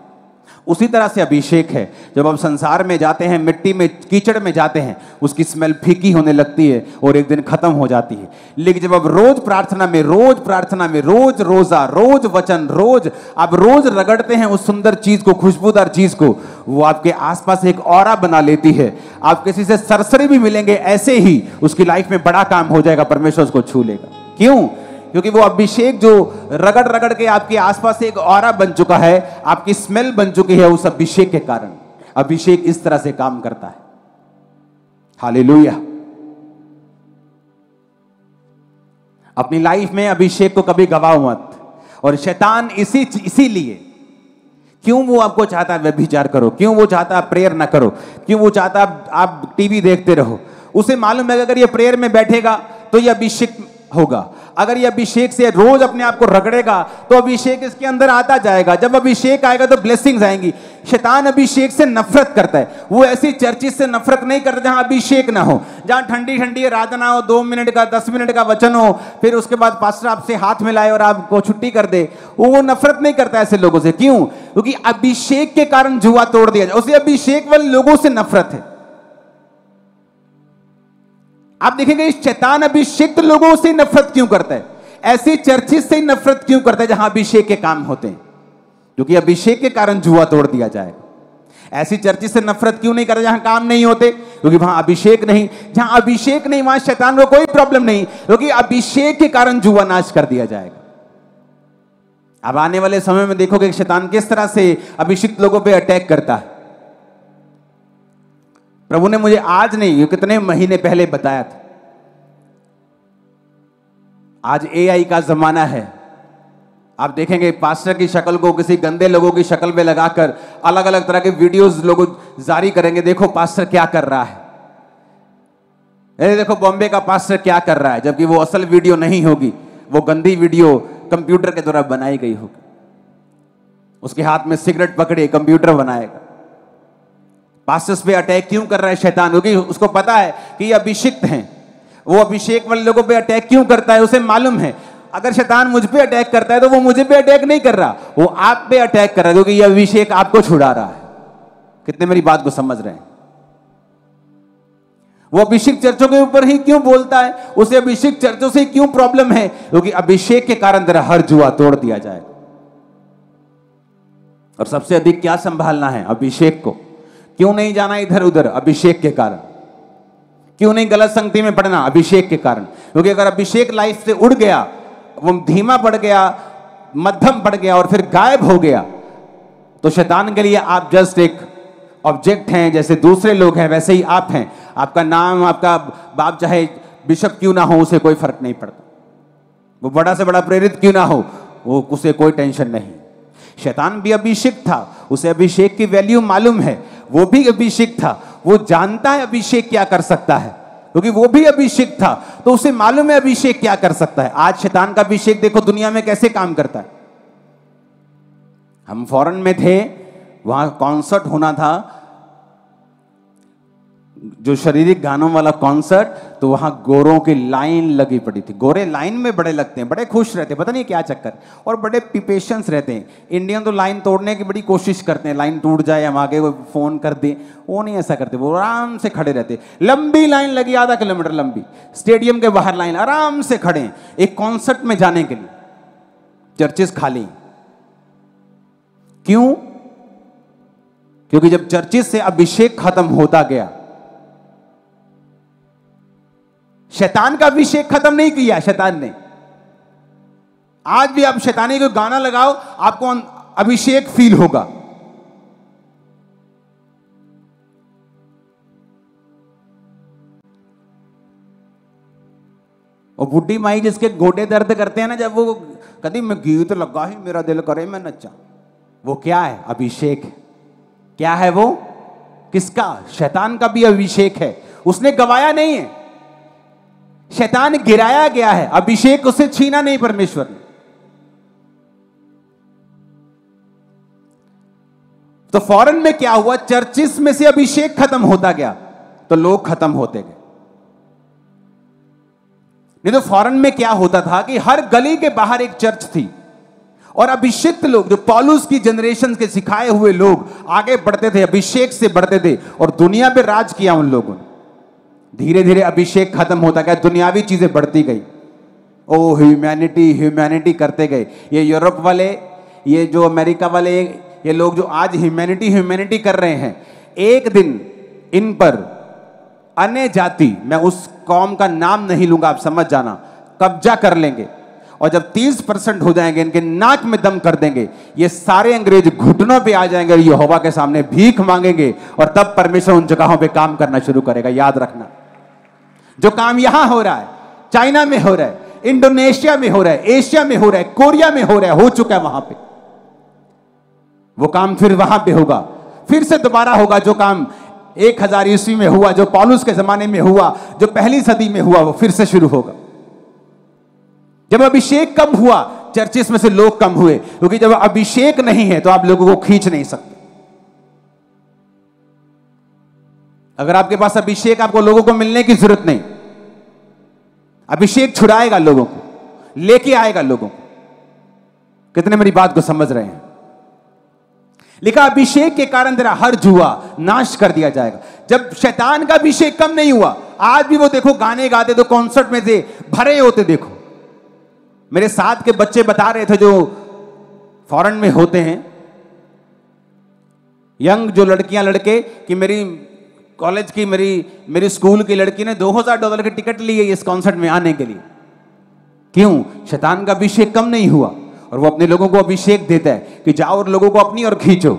उसी तरह से अभिषेक है। जब आप संसार में जाते हैं, मिट्टी में, कीचड़ में जाते हैं, उसकी स्मेल फीकी होने लगती है और एक दिन खत्म हो जाती है। लेकिन जब आप रोज प्रार्थना में, रोज रोजा, रोज वचन, रोज आप रोज रगड़ते हैं उस सुंदर चीज को, खुशबूदार चीज को, वो आपके आसपास एक ऑरा बना लेती है। आप किसी से सरसरी भी मिलेंगे, ऐसे ही उसकी लाइफ में बड़ा काम हो जाएगा, परमेश्वर उसको छू लेगा। क्यों? क्योंकि वो अभिषेक जो रगड़ रगड़ के आपके आसपास एक ऑरा बन चुका है, आपकी स्मेल बन चुकी है उस अभिषेक के कारण। अभिषेक इस तरह से काम करता है। हालेलुया। अपनी लाइफ में अभिषेक को कभी गवाओ मत। और शैतान इसीलिए, क्यों वो आपको चाहता है व्यभिचार करो, क्यों वो चाहता है प्रेयर ना करो, क्यों वो चाहता आप टीवी देखते रहो? उसे मालूम है कि अगर ये प्रेयर में बैठेगा तो ये अभिषेक होगा। अगर ये अभिषेक से रोज अपने आप को रगड़ेगा तो अभिषेक इसके अंदर आता जाएगा। जब अभिषेक आएगा तो ब्लेसिंग्स आएंगी। शैतान अभिषेक से नफरत करता है। वो ऐसी चर्चिस से नफरत नहीं करता जहां अभिषेक ना हो, जहां ठंडी ठंडी आराधना हो, 2 मिनट का 10 मिनट का वचन हो, फिर उसके बाद पास्टर आपसे हाथ मिलाए और आपको छुट्टी कर दे। वो नफरत नहीं करता ऐसे लोगों से। क्यों? क्योंकि अभिषेक के कारण जुआ तोड़ दिया जाए। उसे अभिषेक वाले लोगों से नफरत है। आप देखेंगे शैतान अभिषेक लोगों से नफरत क्यों करता है, ऐसी चर्चिस से नफरत क्यों करता है जहां अभिषेक के काम होते हैं? क्योंकि अभिषेक के कारण जुआ तोड़ दिया जाएगा। ऐसी चर्चिस से नफरत क्यों नहीं करता जहां काम नहीं होते? क्योंकि वहां अभिषेक नहीं। जहां अभिषेक नहीं वहां शैतान को कोई प्रॉब्लम नहीं, क्योंकि अभिषेक के कारण जुआ नाश कर दिया जाएगा। अब आने वाले समय में देखोगे कि शैतान किस तरह से अभिषिक्त लोगों पर अटैक करता है। प्रभु ने मुझे आज नहीं, कितने महीने पहले बताया था। आज एआई का जमाना है। आप देखेंगे पास्टर की शक्ल को किसी गंदे लोगों की शक्ल में लगाकर अलग अलग तरह के वीडियोस लोग जारी करेंगे, देखो पास्टर क्या कर रहा है, अरे देखो बॉम्बे का पास्टर क्या कर रहा है, जबकि वो असल वीडियो नहीं होगी, वो गंदी वीडियो कंप्यूटर के द्वारा बनाई गई होगी। उसके हाथ में सिगरेट पकड़े कंप्यूटर बनाएगा। पास्टर्स पे अटैक क्यों कर रहा है शैतान? क्योंकि उसको पता है कि ये अभिषिक्त हैं। वो अभिषेक वाले लोगों पे अटैक क्यों करता है? उसे मालूम है अगर शैतान मुझ पे अटैक करता है तो वो मुझे पे अटैक नहीं कर रहा, वो आप पे अटैक कर रहा है, क्योंकि ये अभिषेक आपको छुड़ा रहा है। कितने मेरी बात को समझ रहे हैं? वो अभिषेक चर्चों के ऊपर ही क्यों बोलता है? उसे अभिषेक चर्चों से क्यों प्रॉब्लम है? क्योंकि अभिषेक के कारण तेरा हर जुआ तोड़ दिया जाएगा। और सबसे अधिक क्या संभालना है? अभिषेक को। क्यों नहीं जाना इधर उधर? अभिषेक के कारण। क्यों नहीं गलत संगति में पड़ना? अभिषेक के कारण। क्योंकि अगर अभिषेक लाइफ से उड़ गया, वो धीमा पड़ गया, मध्यम पड़ गया और फिर गायब हो गया, तो शैतान के लिए आप जस्ट एक ऑब्जेक्ट हैं। जैसे दूसरे लोग हैं वैसे ही आप हैं। आपका नाम, आपका बाप चाहे बिशप क्यों ना हो, उसे कोई फर्क नहीं पड़ता। वो बड़ा से बड़ा प्रेरित क्यों ना हो, वो उसे कोई टेंशन नहीं। शैतान भी अभिषेक था, उसे अभिषेक की वैल्यू मालूम है। वो भी अभिषेक था, वो जानता है अभिषेक क्या कर सकता है, क्योंकि वो भी अभिषेक था, तो उसे मालूम है अभिषेक क्या कर सकता है। आज शैतान का अभिषेक देखो दुनिया में कैसे काम करता है। हम फॉरेन में थे, वहां कॉन्सर्ट होना था, जो शारीरिक गानों वाला कॉन्सर्ट, तो वहां गोरों की लाइन लगी पड़ी थी। गोरे लाइन में बड़े लगते हैं, बड़े खुश रहते हैं, पता नहीं क्या चक्कर, और बड़े पेशेंस रहते हैं। इंडियन तो लाइन तोड़ने की बड़ी कोशिश करते हैं, लाइन टूट जाए हम आगे फोन कर दें, वो नहीं ऐसा करते, वो आराम से खड़े रहते। लंबी लाइन लगी, आधा किलोमीटर लंबी, स्टेडियम के बाहर लाइन, आराम से खड़े हैं एक कॉन्सर्ट में जाने के लिए। चर्चेस खाली। क्यों? क्योंकि जब चर्चेस से अभिषेक खत्म होता गया, शैतान का अभिषेक खत्म नहीं किया शैतान ने। आज भी आप शैतानी को गाना लगाओ, आपको अभिषेक फील होगा। और बुढ़ी माई जिसके गोडे दर्द करते हैं ना, जब वो कभी मैं गीत लगा ही मेरा दिल करे मैं नचा, वो क्या है? अभिषेक। क्या है वो? किसका? शैतान का भी अभिषेक है, उसने गवाया नहीं है, शैतान गिराया गया है, अभिषेक उसे छीना नहीं परमेश्वर ने। तो फॉरेन में क्या हुआ? चर्चिस में से अभिषेक खत्म होता गया तो लोग खत्म होते गए। नहीं तो फॉरेन में क्या होता था कि हर गली के बाहर एक चर्च थी, और अभिषिक्त लोग, जो पौलुस की जनरेशन के सिखाए हुए लोग आगे बढ़ते थे, अभिषेक से बढ़ते थे, और दुनिया पे राज किया उन लोगों ने। धीरे धीरे अभिषेक खत्म होता गया, दुनियावी चीजें बढ़ती गई। ओ ह्यूमैनिटी ह्यूमैनिटी करते गए। ये यूरोप वाले, ये जो अमेरिका वाले, ये लोग जो आज ह्यूमैनिटी ह्यूमैनिटी कर रहे हैं, एक दिन इन पर अन्य जाति, मैं उस कौम का नाम नहीं लूंगा, आप समझ जाना, कब्जा कर लेंगे। और जब 30% हो जाएंगे, इनके नाक में दम कर देंगे, ये सारे अंग्रेज घुटनों पे आ जाएंगे और यहोवा के सामने भीख मांगेंगे, और तब परमेश्वर उन जगहों पे काम करना शुरू करेगा। याद रखना, जो काम यहां हो रहा है, चाइना में हो रहा है, इंडोनेशिया में हो रहा है, एशिया में हो रहा है, कोरिया में हो रहा है, हो चुका है वहां पे, वो काम फिर वहां पे होगा, फिर से दोबारा होगा। जो काम 1000 ईस्वी में हुआ, जो पौलुस के जमाने में हुआ, जो पहली सदी में हुआ, वो फिर से शुरू होगा। जब अभिषेक कम हुआ, चर्चिस में से लोग कम हुए, क्योंकि जब अभिषेक नहीं है तो आप लोगों को खींच नहीं सकते। अगर आपके पास अभिषेक, आपको लोगों को मिलने की जरूरत नहीं। अभिषेक छुड़ाएगा लोगों को, लेके आएगा लोगों को। कितने मेरी बात को समझ रहे हैं? लिखा अभिषेक के कारण तेरा हर जुआ नाश कर दिया जाएगा। जब शैतान का अभिषेक कम नहीं हुआ, आज भी वो देखो गाने गाते तो कॉन्सर्ट में से भरे होते। देखो मेरे साथ के बच्चे बता रहे थे, जो फॉरेन में होते हैं, यंग जो लड़कियां लड़के, कि मेरी कॉलेज की, मेरी स्कूल की लड़की ने $2000 की टिकट ली है इस कॉन्सर्ट में आने के लिए। क्यों? शैतान का अभिषेक कम नहीं हुआ, और वो अपने लोगों को अभिषेक देता है कि जाओ और लोगों को अपनी ओर खींचो,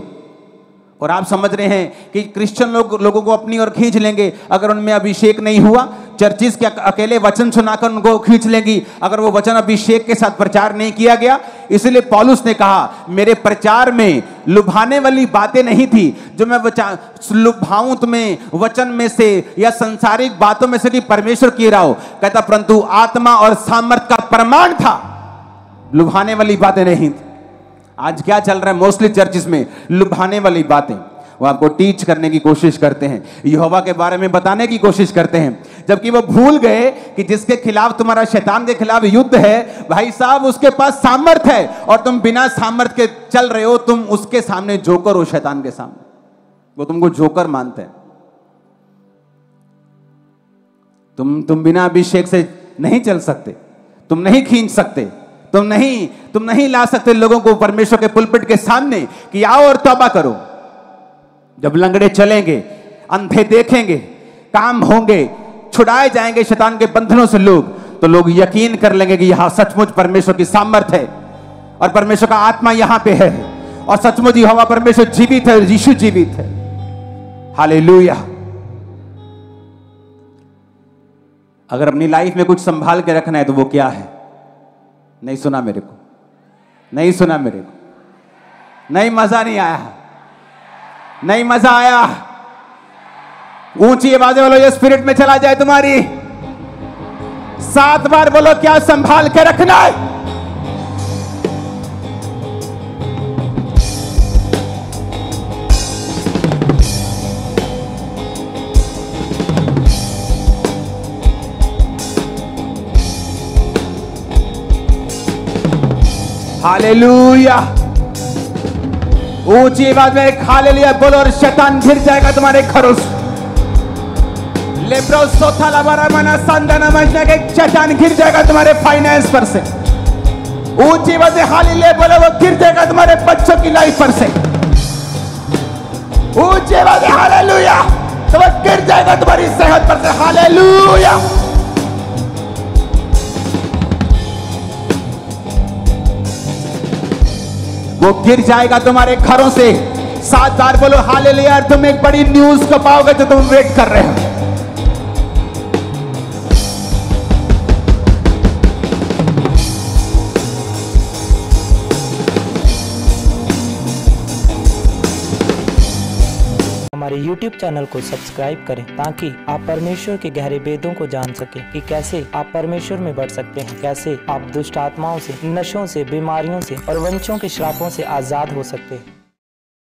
और आप समझ रहे हैं कि क्रिश्चियन लोगों को अपनी ओर खींच लेंगे अगर उनमें अभिषेक नहीं हुआ। चर्चिस के अकेले वचन सुनाकर उनको खींच लेंगी अगर वो वचन अभिषेक के साथ प्रचार नहीं किया गया। इसलिए पौलुस ने कहा मेरे प्रचार में लुभाने वाली बातें नहीं थी जो मैं लुभाऊं तुम्हें वचन में से या सांसारिक बातों में से कि परमेश्वर की रहा हो, कहता परंतु आत्मा और सामर्थ का प्रमाण था, लुभाने वाली बातें नहीं थी। आज क्या चल रहा है मोस्टली चर्चिस में? लुभाने वाली बातें। वो आपको टीच करने की कोशिश करते हैं, यहोवा के बारे में बताने की कोशिश करते हैं, जबकि वो भूल गए कि जिसके खिलाफ तुम्हारा शैतान के खिलाफ युद्ध है भाई साहब उसके पास सामर्थ है और तुम बिना सामर्थ के चल रहे हो। तुम उसके सामने जोकर हो, शैतान के सामने। वो तुमको जोकर मानते हैं। तुम बिना अभिषेक से नहीं चल सकते, तुम नहीं खींच सकते, तुम नहीं ला सकते लोगों को परमेश्वर के पुलपिट के सामने कि आओ और तौबा करो। जब लंगड़े चलेंगे, अंधे देखेंगे, काम होंगे, छुड़ाए जाएंगे शैतान के बंधनों से लोग, तो लोग यकीन कर लेंगे कि यहां सचमुच परमेश्वर की सामर्थ है और परमेश्वर का आत्मा यहां पे है और सचमुच यहोवा परमेश्वर जीवित है, यीशु जीवित है। हालेलुया। अगर अपनी लाइफ में कुछ संभाल के रखना है तो वो क्या है? नहीं सुना मेरे को, नहीं सुना मेरे को, नहीं मजा नहीं आया, नहीं मजा आया। ऊंची आवाजें बोलो ये स्पिरिट में चला जाए तुम्हारी। 7 बार बोलो क्या संभाल के रखना है? हालेलुया। ऊंची आवाज में हालेलुया बोलो और शैतान गिर जाएगा तुम्हारे घरों से। लेब्रो सोथा लाबारा मना संदना मजना के शैतान गिर जाएगा तुम्हारे फाइनेंस पर से। ऊंची आवाज में हालेलुया बोलो वो गिर जाएगा तुम्हारे बच्चों की लाइफ पर से। ऊंची आवाज में हालेलुया तो वो गिर जाएगा तुम्हारी सेहत पर से। हालेलुया। वो गिर जाएगा तुम्हारे घरों से। 7 बार बोलो हालेलुया। तुम एक बड़ी न्यूज को पाओगे जो तुम वेट कर रहे हो। हमारे YouTube चैनल को सब्सक्राइब करें ताकि आप परमेश्वर के गहरे वेदों को जान सकें कि कैसे आप परमेश्वर में बढ़ सकते हैं, कैसे आप दुष्ट आत्माओं से, नशों से, बीमारियों से और वंशों के श्रापों से आजाद हो सकते हैं।